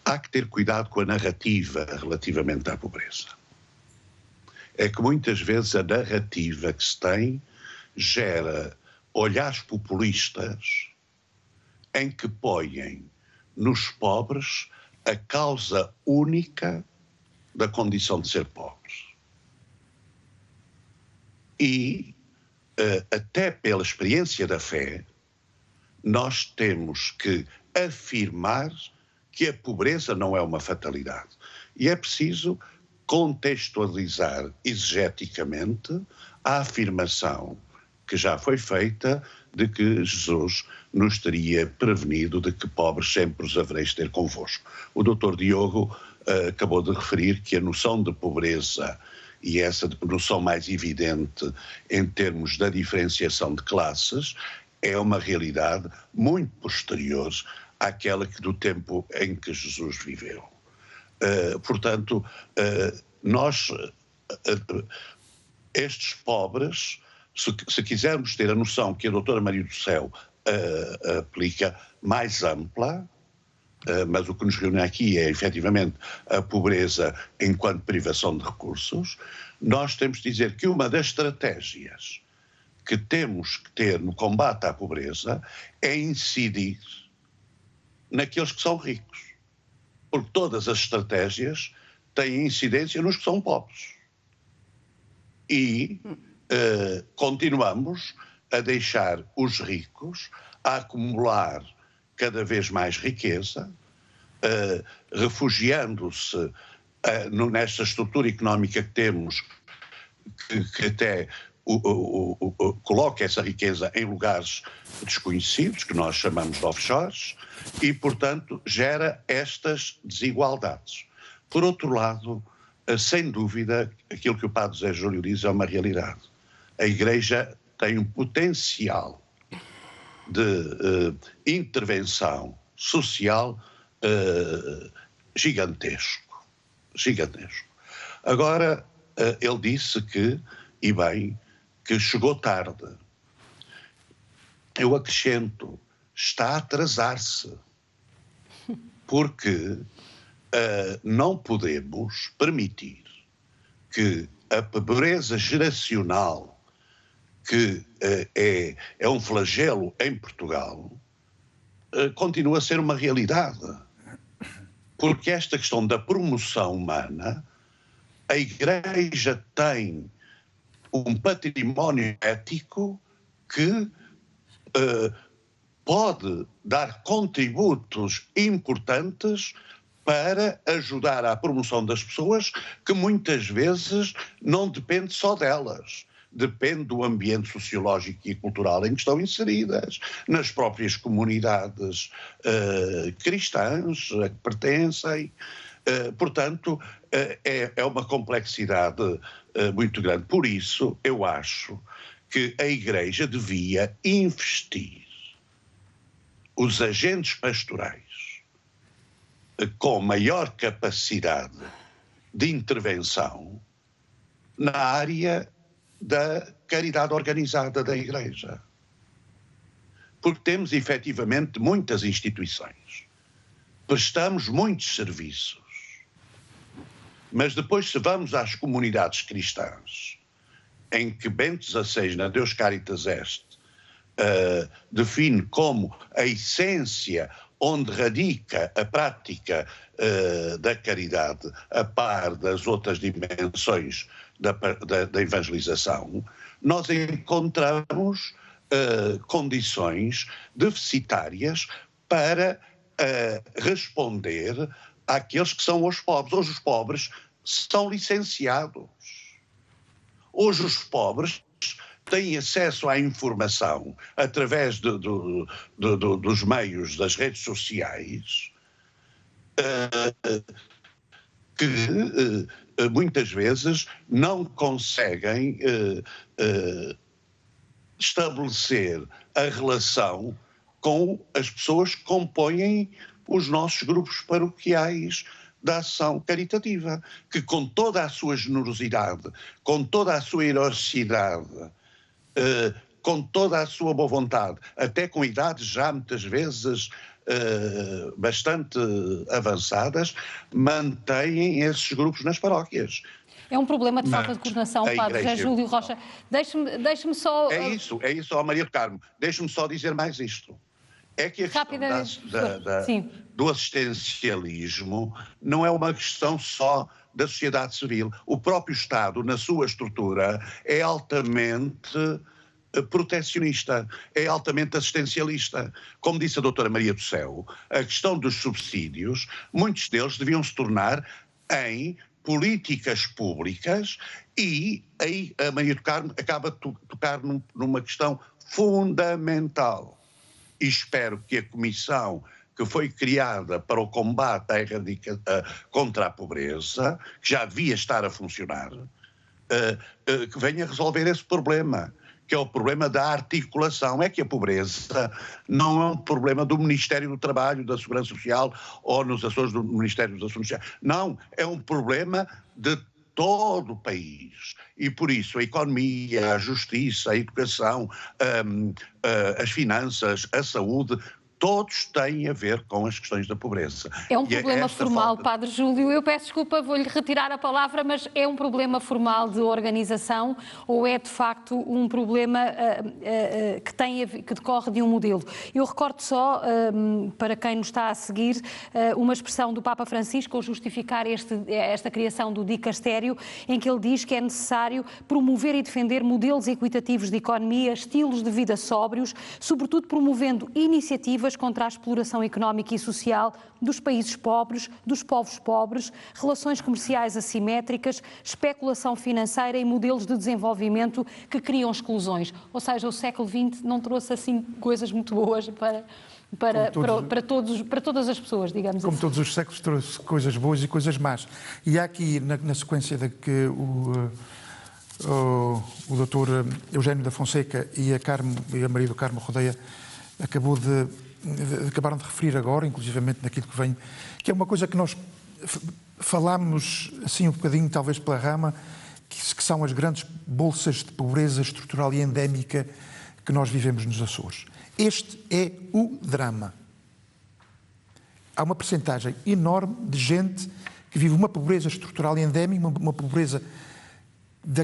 [SPEAKER 2] Há que ter cuidado com a narrativa relativamente à pobreza. É que muitas vezes a narrativa que se tem gera olhares populistas em que põem nos pobres a causa única da condição de ser pobres. E, até pela experiência da fé, nós temos que afirmar que a pobreza não é uma fatalidade. E é preciso contextualizar exegeticamente a afirmação que já foi feita de que Jesus nos teria prevenido de que pobres sempre os havereis de ter convosco. O Dr. Diogo acabou de referir que a noção de pobreza, e essa noção mais evidente em termos da diferenciação de classes, é uma realidade muito posterior àquela que do tempo em que Jesus viveu. Portanto, estes pobres, se quisermos ter a noção que a doutora Maria do Céu aplica mais ampla, mas o que nos reúne aqui é efetivamente a pobreza enquanto privação de recursos, nós temos de dizer que uma das estratégias que temos que ter no combate à pobreza é incidir naqueles que são ricos. Porque todas as estratégias têm incidência nos que são pobres. E continuamos a deixar os ricos a acumular cada vez mais riqueza, refugiando-se nesta estrutura económica que temos, que até coloca essa riqueza em lugares desconhecidos, que nós chamamos de offshores, e, portanto, gera estas desigualdades. Por outro lado, sem dúvida, aquilo que o Padre José Júlio diz é uma realidade. A Igreja tem um potencial de intervenção social gigantesco. Agora, ele disse que, e bem, que chegou tarde. Eu acrescento, está a atrasar-se, porque não podemos permitir que a pobreza geracional, que é um flagelo em Portugal, continue a ser uma realidade. Porque esta questão da promoção humana, a Igreja tem um património ético que pode dar contributos importantes para ajudar à promoção das pessoas, que muitas vezes não depende só delas. Depende do ambiente sociológico e cultural em que estão inseridas, nas próprias comunidades cristãs a que pertencem. Portanto, é uma complexidade muito grande. Por isso, eu acho que a Igreja devia investir os agentes pastorais com maior capacidade de intervenção na área da caridade organizada da Igreja. Porque temos efetivamente muitas instituições, prestamos muitos serviços, mas depois, se vamos às comunidades cristãs, em que Bento XVI, na Deus Caritas Est, define como a essência onde radica a prática da caridade a par das outras dimensões da evangelização, nós encontramos condições deficitárias para responder àqueles que são os pobres. Hoje os pobres são licenciados. Hoje os pobres têm acesso à informação através dos meios das redes sociais, que muitas vezes não conseguem estabelecer a relação com as pessoas que compõem os nossos grupos paroquiais da ação caritativa, que com toda a sua generosidade, com toda a sua heroicidade, com toda a sua boa vontade, até com idades já muitas vezes bastante avançadas, mantêm esses grupos nas paróquias.
[SPEAKER 1] É um problema de falta de coordenação, Padre José Júlio Rocha. Deixe-me só...
[SPEAKER 2] É isso, ó Maria do Carmo. Deixe-me só dizer mais isto. É que a questão do assistencialismo não é uma questão só da sociedade civil. O próprio Estado, na sua estrutura, é altamente protecionista, é altamente assistencialista. Como disse a doutora Maria do Céu, a questão dos subsídios, muitos deles deviam se tornar em políticas públicas, e aí a Maria do Carmo acaba de tocar numa questão fundamental. E espero que a comissão que foi criada para o combate contra a pobreza, que já devia estar a funcionar, que venha resolver esse problema, que é o problema da articulação. É que a pobreza não é um problema do Ministério do Trabalho, da Segurança Social ou nos Açores do Ministério das Ações Sociais. Não, é um problema de todo o país. E por isso a economia, a justiça, a educação, as finanças, a saúde, todos têm a ver com as questões da pobreza.
[SPEAKER 1] É um problema formal, Padre Júlio. Eu peço desculpa, vou-lhe retirar a palavra, mas é um problema formal de organização ou é, de facto, um problema que decorre de um modelo? Eu recordo só, para quem nos está a seguir, uma expressão do Papa Francisco ao justificar esta criação do dicastério, em que ele diz que é necessário promover e defender modelos equitativos de economia, estilos de vida sóbrios, sobretudo promovendo iniciativas contra a exploração económica e social dos países pobres, dos povos pobres, relações comerciais assimétricas, especulação financeira e modelos de desenvolvimento que criam exclusões. Ou seja, o século XX não trouxe assim coisas muito boas para todas as pessoas, digamos assim.
[SPEAKER 3] Como todos os séculos, trouxe coisas boas e coisas más. E há aqui, na sequência de que o doutor Eugénio da Fonseca e a Maria do Carmo Rodeia acabaram de referir agora, inclusivamente naquilo que vem, que é uma coisa que nós falámos assim um bocadinho, talvez pela rama, que são as grandes bolsas de pobreza estrutural e endémica que nós vivemos nos Açores. Este é o drama. Há uma percentagem enorme de gente que vive uma pobreza estrutural e endémica, uma pobreza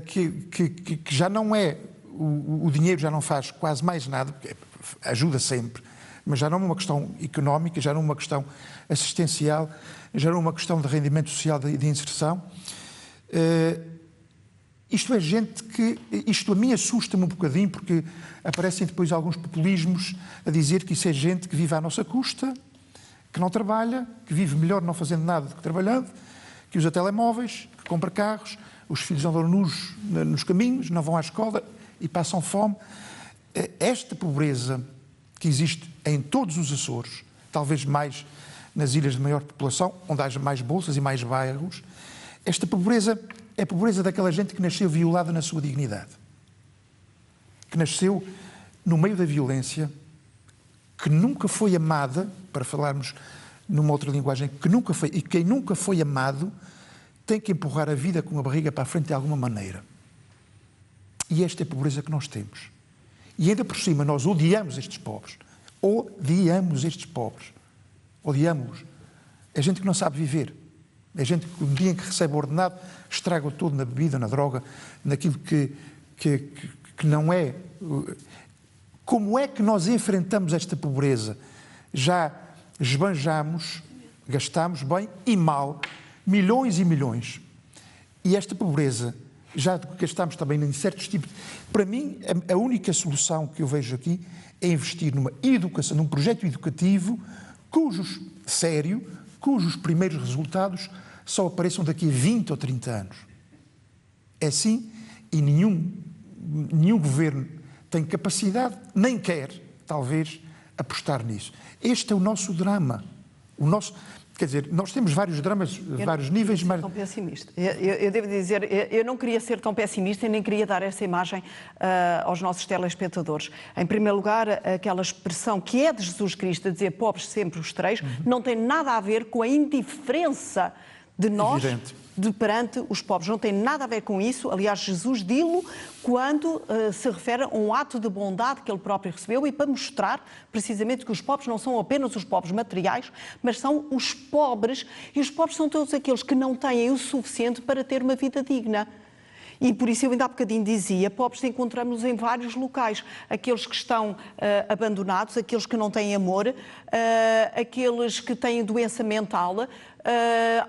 [SPEAKER 3] que já não é, o dinheiro já não faz quase mais nada, ajuda sempre, mas já não é uma questão económica, já não é uma questão assistencial, já não é uma questão de rendimento social de inserção. Isto é gente que... Isto a mim assusta-me um bocadinho, porque aparecem depois alguns populismos a dizer que isso é gente que vive à nossa custa, que não trabalha, que vive melhor não fazendo nada do que trabalhando, que usa telemóveis, que compra carros, os filhos andam nus nos caminhos, não vão à escola e passam fome. Esta pobreza que existe em todos os Açores, talvez mais nas ilhas de maior população, onde haja mais bolsas e mais bairros, esta pobreza é a pobreza daquela gente que nasceu violada na sua dignidade, que nasceu no meio da violência, que nunca foi amada, para falarmos numa outra linguagem, que nunca foi, e quem nunca foi amado tem que empurrar a vida com a barriga para a frente de alguma maneira. E esta é a pobreza que nós temos. E ainda por cima nós odiamos estes pobres. Odiamos estes pobres. Odiamos-os. É gente que não sabe viver. É gente que no dia em que recebe o ordenado estraga tudo na bebida, na droga, naquilo que não é. Como é que nós enfrentamos esta pobreza? Já esbanjamos, gastamos bem e mal, milhões e milhões. E esta pobreza, já gastamos também em certos tipos... Para mim, a única solução que eu vejo aqui é investir numa educação, num projeto educativo cujos primeiros resultados só apareçam daqui a 20 ou 30 anos. É assim, e nenhum governo tem capacidade, nem quer, talvez, apostar nisso. Este é o nosso drama. Quer dizer, nós temos vários dramas, vários níveis, mas...
[SPEAKER 5] Tão pessimista. Eu devo dizer, eu não queria ser tão pessimista e nem queria dar essa imagem aos nossos telespectadores. Em primeiro lugar, aquela expressão que é de Jesus Cristo, a dizer pobres sempre os tereis, não tem nada a ver com a indiferença de nós perante os pobres. Não tem nada a ver com isso. Aliás, Jesus dilo quando se refere a um ato de bondade que ele próprio recebeu e para mostrar precisamente que os pobres não são apenas os pobres materiais, mas são os pobres, e os pobres são todos aqueles que não têm o suficiente para ter uma vida digna. E por isso eu ainda há bocadinho dizia, pobres encontramos em vários locais. Aqueles que estão abandonados, aqueles que não têm amor, aqueles que têm doença mental.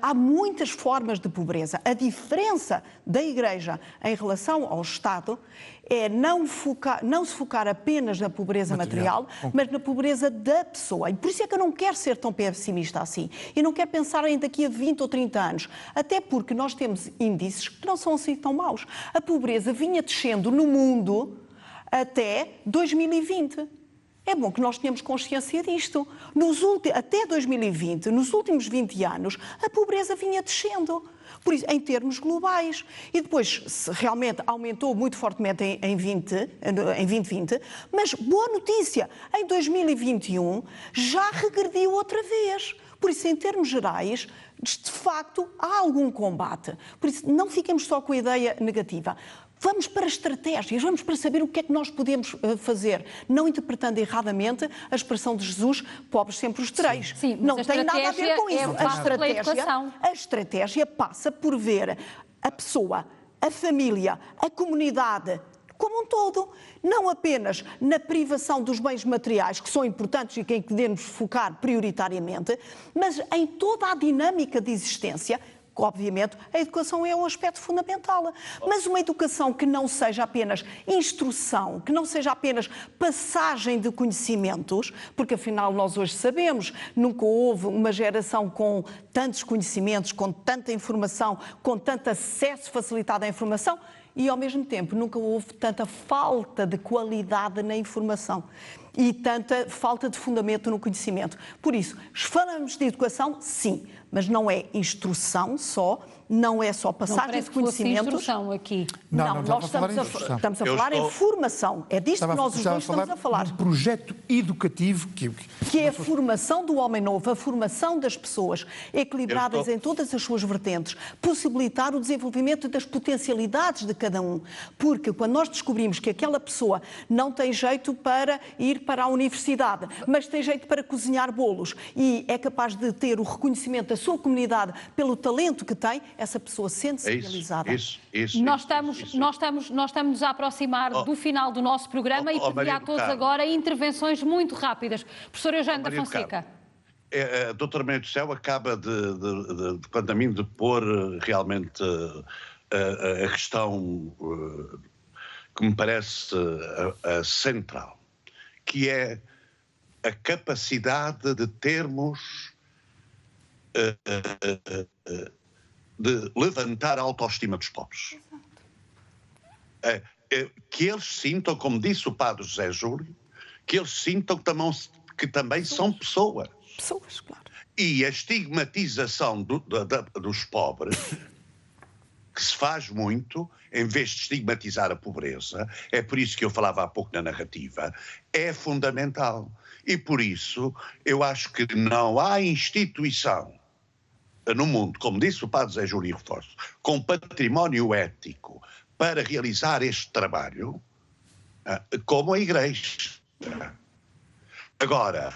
[SPEAKER 5] Há muitas formas de pobreza. A diferença da Igreja em relação ao Estado é não se focar apenas na pobreza material, mas na pobreza da pessoa. E por isso é que eu não quero ser tão pessimista assim. E não quero pensar em daqui a 20 ou 30 anos. Até porque nós temos índices que não são assim tão maus. A pobreza vinha descendo no mundo até 2020. É bom que nós tenhamos consciência disto. Até 2020, nos últimos 20 anos, a pobreza vinha descendo. Por isso, em termos globais. E depois, realmente, aumentou muito fortemente em 2020, mas, boa notícia, em 2021 já regrediu outra vez. Por isso, em termos gerais, de facto, há algum combate. Por isso, não fiquemos só com a ideia negativa. Vamos para estratégias, vamos para saber o que é que nós podemos fazer, não interpretando erradamente a expressão de Jesus, pobres sempre os tereis.
[SPEAKER 1] Sim,
[SPEAKER 5] não tem nada a ver com isso.
[SPEAKER 1] A
[SPEAKER 5] estratégia passa por ver a pessoa, a família, a comunidade como um todo, não apenas na privação dos bens materiais, que são importantes e que devemos focar prioritariamente, mas em toda a dinâmica de existência. Obviamente, a educação é um aspecto fundamental, mas uma educação que não seja apenas instrução, que não seja apenas passagem de conhecimentos, porque afinal nós hoje sabemos, nunca houve uma geração com tantos conhecimentos, com tanta informação, com tanto acesso facilitado à informação, e ao mesmo tempo nunca houve tanta falta de qualidade na informação e tanta falta de fundamento no conhecimento. Por isso, falamos de educação, sim, mas não é instrução só, não é só passagem de conhecimentos.
[SPEAKER 1] Não instrução aqui.
[SPEAKER 5] Não, nós estamos a falar em formação. É disto que nós os dois estamos a falar.
[SPEAKER 3] Um projeto educativo
[SPEAKER 5] que é a formação do homem novo, a formação das pessoas, equilibradas em todas as suas vertentes, possibilitar o desenvolvimento das potencialidades de cada um. Porque quando nós descobrimos que aquela pessoa não tem jeito para ir para a universidade, mas tem jeito para cozinhar bolos e é capaz de ter o reconhecimento da sua comunidade pelo talento que tem, essa pessoa sente-se realizada.
[SPEAKER 1] Nós estamos a aproximar do final do nosso programa e pedir a todos agora intervenções muito rápidas. Professor Eugênio da Fonseca.
[SPEAKER 2] A doutora Maria do Céu acaba quanto a mim, de pôr realmente a questão que me parece a central, que é a capacidade de termos de levantar a autoestima dos pobres. Que eles sintam, como disse o padre José Júlio, que eles sintam que também são pessoas.
[SPEAKER 5] Pessoas, claro.
[SPEAKER 2] E a estigmatização dos pobres que se faz muito, em vez de estigmatizar a pobreza, é por isso que eu falava há pouco na narrativa, é fundamental. E por isso eu acho que não há instituição no mundo, como disse o padre Zé Júlio Reforço, com património ético para realizar este trabalho, como a Igreja. Agora,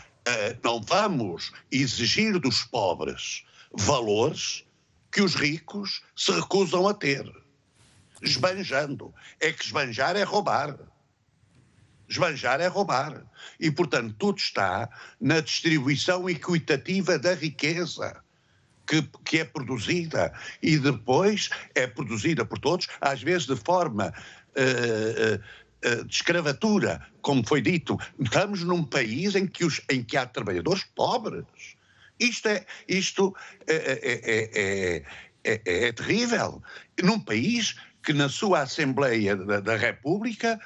[SPEAKER 2] não vamos exigir dos pobres valores que os ricos se recusam a ter. Esbanjando. É que esbanjar é roubar. Esbanjar é roubar. E, portanto, tudo está na distribuição equitativa da riqueza que é produzida e depois é produzida por todos, às vezes de forma de escravatura, como foi dito. Estamos num país em que há trabalhadores pobres. Isto é terrível. Num país que na sua Assembleia da República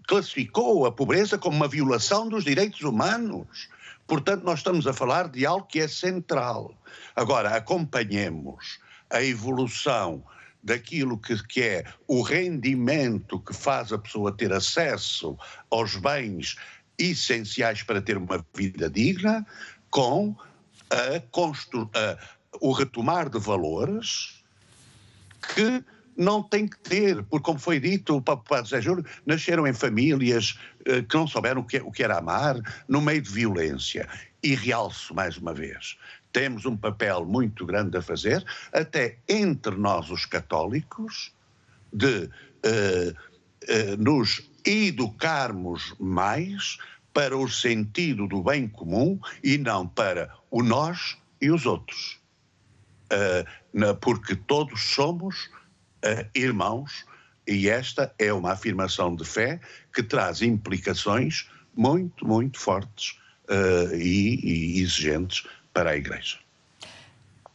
[SPEAKER 2] classificou a pobreza como uma violação dos direitos humanos. Portanto, nós estamos a falar de algo que é central. Agora, acompanhemos a evolução daquilo que é o rendimento que faz a pessoa ter acesso aos bens essenciais para ter uma vida digna, com o retomar de valores que não tem que ter, porque, como foi dito, o Padre Zé Júlio, nasceram em famílias que não souberam o que era amar, no meio de violência. E realço mais uma vez, temos um papel muito grande a fazer, até entre nós os católicos, de nos educarmos mais para o sentido do bem comum e não para o nós e os outros. Porque todos somos irmãos, e esta é uma afirmação de fé que traz implicações muito, muito fortes e exigentes para a Igreja.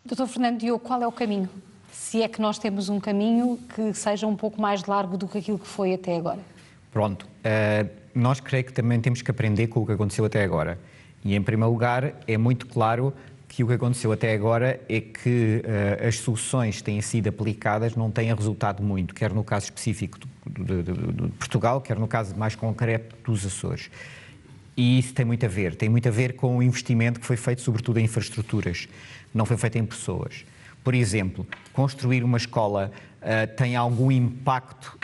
[SPEAKER 1] Dr. Fernando Diogo, qual é o caminho? Se é que nós temos um caminho que seja um pouco mais largo do que aquilo que foi até agora.
[SPEAKER 4] Pronto, nós creio que também temos que aprender com o que aconteceu até agora. E, em primeiro lugar, é muito claro que o que aconteceu até agora é que as soluções que têm sido aplicadas não têm resultado muito, quer no caso específico de Portugal, quer no caso mais concreto dos Açores. E isso tem muito a ver com o investimento que foi feito sobretudo em infraestruturas, não foi feito em pessoas. Por exemplo, construir uma escola tem algum impacto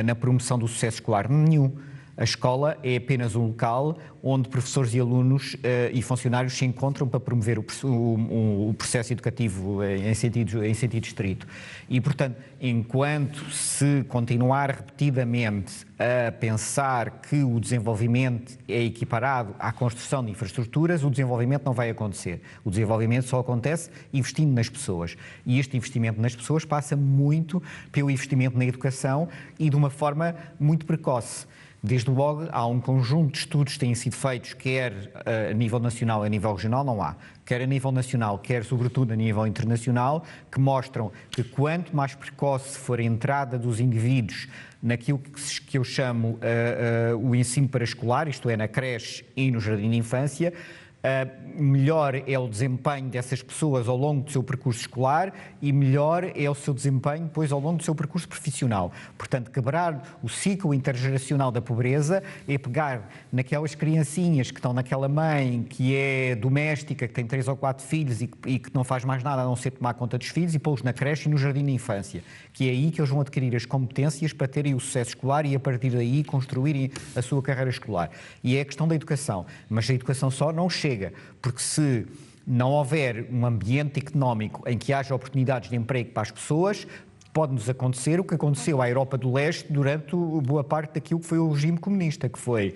[SPEAKER 4] na promoção do sucesso escolar? Nenhum. A escola é apenas um local onde professores e alunos e funcionários se encontram para promover o processo educativo em sentido estrito. E, portanto, enquanto se continuar repetidamente a pensar que o desenvolvimento é equiparado à construção de infraestruturas, o desenvolvimento não vai acontecer. O desenvolvimento só acontece investindo nas pessoas. E este investimento nas pessoas passa muito pelo investimento na educação e de uma forma muito precoce. Desde logo, há um conjunto de estudos que têm sido feitos, quer a nível nacional, a nível regional, não há, quer a nível nacional, quer sobretudo a nível internacional, que mostram que quanto mais precoce for a entrada dos indivíduos naquilo que eu chamo o ensino paraescolar, isto é, na creche e no jardim de infância, melhor é o desempenho dessas pessoas ao longo do seu percurso escolar e melhor é o seu desempenho depois ao longo do seu percurso profissional. Portanto, quebrar o ciclo intergeracional da pobreza é pegar naquelas criancinhas que estão naquela mãe que é doméstica, que tem 3 ou 4 filhos e que não faz mais nada a não ser tomar conta dos filhos e pô-los na creche e no jardim de infância, que é aí que eles vão adquirir as competências para terem o sucesso escolar e a partir daí construírem a sua carreira escolar. E é a questão da educação, mas a educação só não chega, porque se não houver um ambiente económico em que haja oportunidades de emprego para as pessoas, pode-nos acontecer o que aconteceu à Europa do Leste durante boa parte daquilo que foi o regime comunista, que foi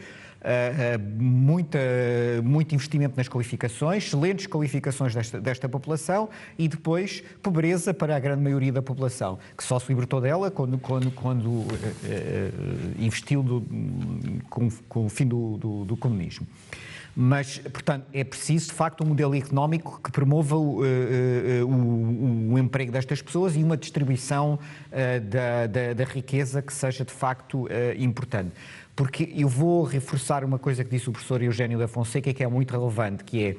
[SPEAKER 4] muito investimento nas qualificações, excelentes qualificações desta população e depois pobreza para a grande maioria da população, que só se libertou dela quando investiu com o fim do comunismo. Mas, portanto, é preciso, de facto, um modelo económico que promova o emprego destas pessoas e uma distribuição da riqueza que seja, de facto, importante. porque eu vou reforçar uma coisa que disse o professor Eugénio da Fonseca, que é muito relevante, que é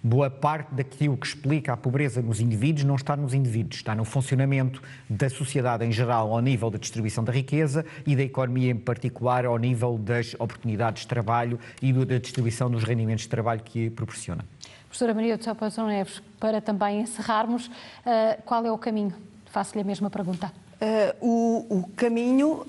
[SPEAKER 4] boa parte daquilo que explica a pobreza nos indivíduos não está nos indivíduos, está no funcionamento da sociedade em geral ao nível da distribuição da riqueza e da economia em particular ao nível das oportunidades de trabalho e da distribuição dos rendimentos de trabalho que proporciona.
[SPEAKER 1] Professora Maria do Céu Patrão Neves, para também encerrarmos, qual é o caminho? Faço-lhe a mesma pergunta.
[SPEAKER 5] O caminho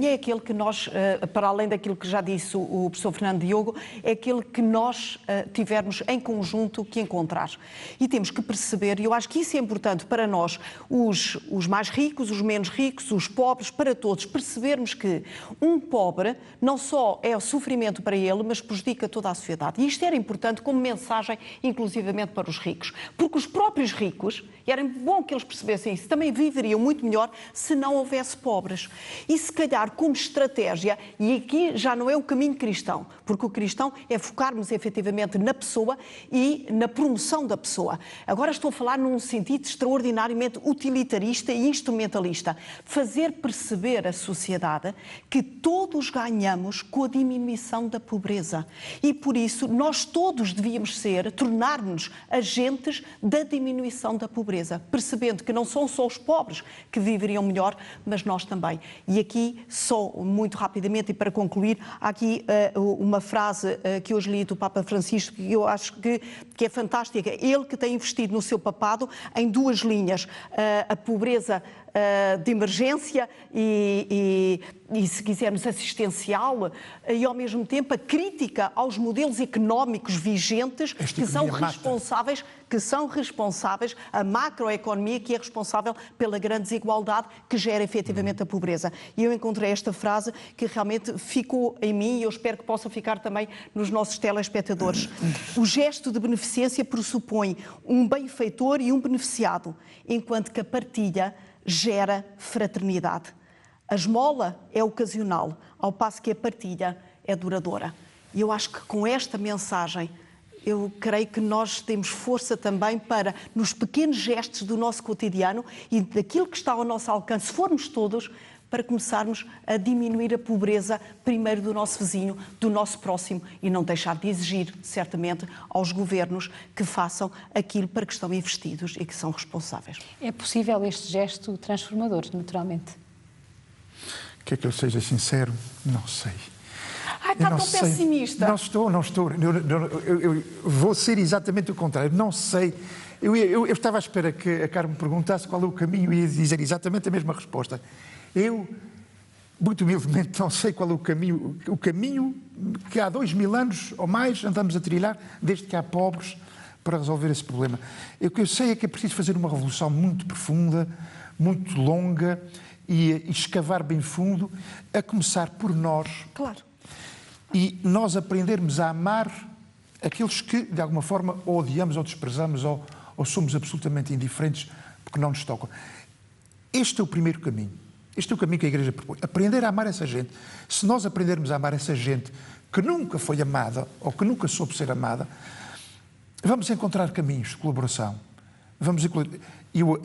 [SPEAKER 5] é aquele que nós, para além daquilo que já disse o professor Fernando Diogo, é aquele que nós tivermos em conjunto que encontrar. E temos que perceber, e eu acho que isso é importante para nós, os mais ricos, os menos ricos, os pobres, para todos, percebermos que um pobre não só é o sofrimento para ele, mas prejudica toda a sociedade. E isto era importante como mensagem, inclusivamente para os ricos. Porque os próprios ricos, e era bom que eles percebessem isso, também viveriam muito melhor se não houvesse pobres. E se calhar como estratégia, e aqui já não é o caminho cristão, porque o cristão é focarmos efetivamente na pessoa e na promoção da pessoa. Agora estou a falar num sentido extraordinariamente utilitarista e instrumentalista. Fazer perceber à sociedade que todos ganhamos com a diminuição da pobreza. E por isso nós todos devíamos tornar-nos agentes da diminuição da pobreza, percebendo que não são só os pobres que viveriam melhor, mas nós também. E aqui, só muito rapidamente e para concluir, há aqui uma frase que hoje li do Papa Francisco que eu acho que é fantástica. Ele que tem investido no seu papado em duas linhas, a pobreza de emergência e, se quisermos, assistencial, e ao mesmo tempo a crítica aos modelos económicos vigentes que são responsáveis, a macroeconomia que é responsável pela grande desigualdade que gera efetivamente a pobreza. E eu encontrei esta frase que realmente ficou em mim e eu espero que possa ficar também nos nossos telespectadores. O gesto de beneficência pressupõe um benfeitor e um beneficiado, enquanto que a partilha gera fraternidade. A esmola é ocasional, ao passo que a partilha é duradoura. E eu acho que com esta mensagem, eu creio que nós temos força também para, nos pequenos gestos do nosso cotidiano e daquilo que está ao nosso alcance, se formos todos, para começarmos a diminuir a pobreza, primeiro do nosso vizinho, do nosso próximo, e não deixar de exigir, certamente, aos governos que façam aquilo para que estão investidos e que são responsáveis.
[SPEAKER 1] É possível este gesto transformador, naturalmente?
[SPEAKER 3] Quer que eu seja sincero? Não sei.
[SPEAKER 5] Está tão pessimista.
[SPEAKER 3] Não estou. Eu vou ser exatamente o contrário. Não sei. Eu estava à espera que a Carmen me perguntasse qual é o caminho e ia dizer exatamente a mesma resposta. Eu, muito humildemente, não sei qual é o caminho que há 2000 anos ou mais andamos a trilhar, desde que há pobres, para resolver esse problema. O que eu sei é que é preciso fazer uma revolução muito profunda, muito longa e escavar bem fundo, a começar por nós.
[SPEAKER 5] Claro.
[SPEAKER 3] E nós aprendermos a amar aqueles que, de alguma forma, ou odiamos ou desprezamos ou somos absolutamente indiferentes porque não nos tocam. Este é o primeiro caminho. Este é o caminho que a Igreja propõe. Aprender a amar essa gente. Se nós aprendermos a amar essa gente que nunca foi amada ou que nunca soube ser amada, vamos encontrar caminhos de colaboração. Eu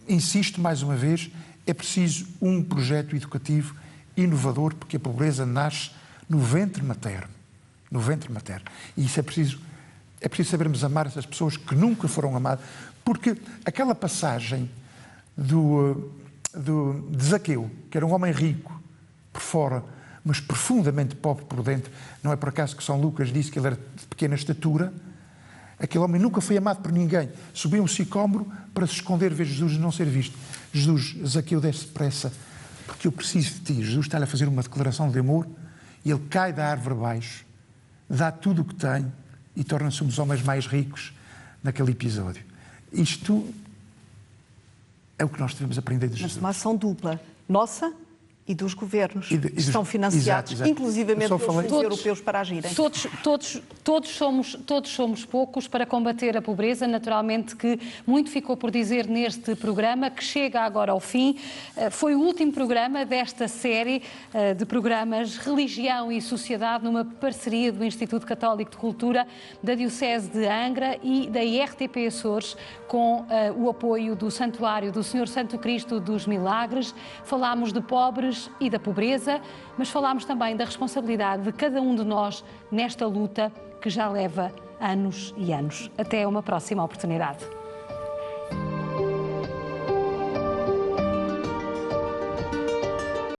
[SPEAKER 3] insisto mais uma vez, é preciso um projeto educativo inovador, porque a pobreza nasce no ventre materno. No ventre materno. E isso é preciso sabermos amar essas pessoas que nunca foram amadas, porque aquela passagem de Zaqueu, que era um homem rico por fora, mas profundamente pobre por dentro, não é por acaso que São Lucas disse que ele era de pequena estatura. Aquele homem nunca foi amado por ninguém. Subiu um sicômoro para se esconder, ver Jesus e não ser visto. Zaqueu, desce depressa, porque eu preciso de ti. Jesus está-lhe a fazer uma declaração de amor e ele cai da árvore abaixo, dá tudo o que tem e torna-se um dos homens mais ricos naquele episódio. Isto é o que nós devemos aprender de Jesus.
[SPEAKER 5] Mas uma ação dupla, nossa e dos governos, que estão financiados,
[SPEAKER 3] exato.
[SPEAKER 5] Inclusivamente pelos fundos europeus para agirem.
[SPEAKER 1] Todos somos poucos para combater a pobreza. Naturalmente que muito ficou por dizer neste programa, que chega agora ao fim. Foi o último programa desta série de programas Religião e Sociedade, numa parceria do Instituto Católico de Cultura, da Diocese de Angra e da IRTP Açores, com o apoio do Santuário do Senhor Santo Cristo dos Milagres. Falámos de pobres, pobres e da pobreza, mas falámos também da responsabilidade de cada um de nós nesta luta que já leva anos e anos. Até uma próxima oportunidade.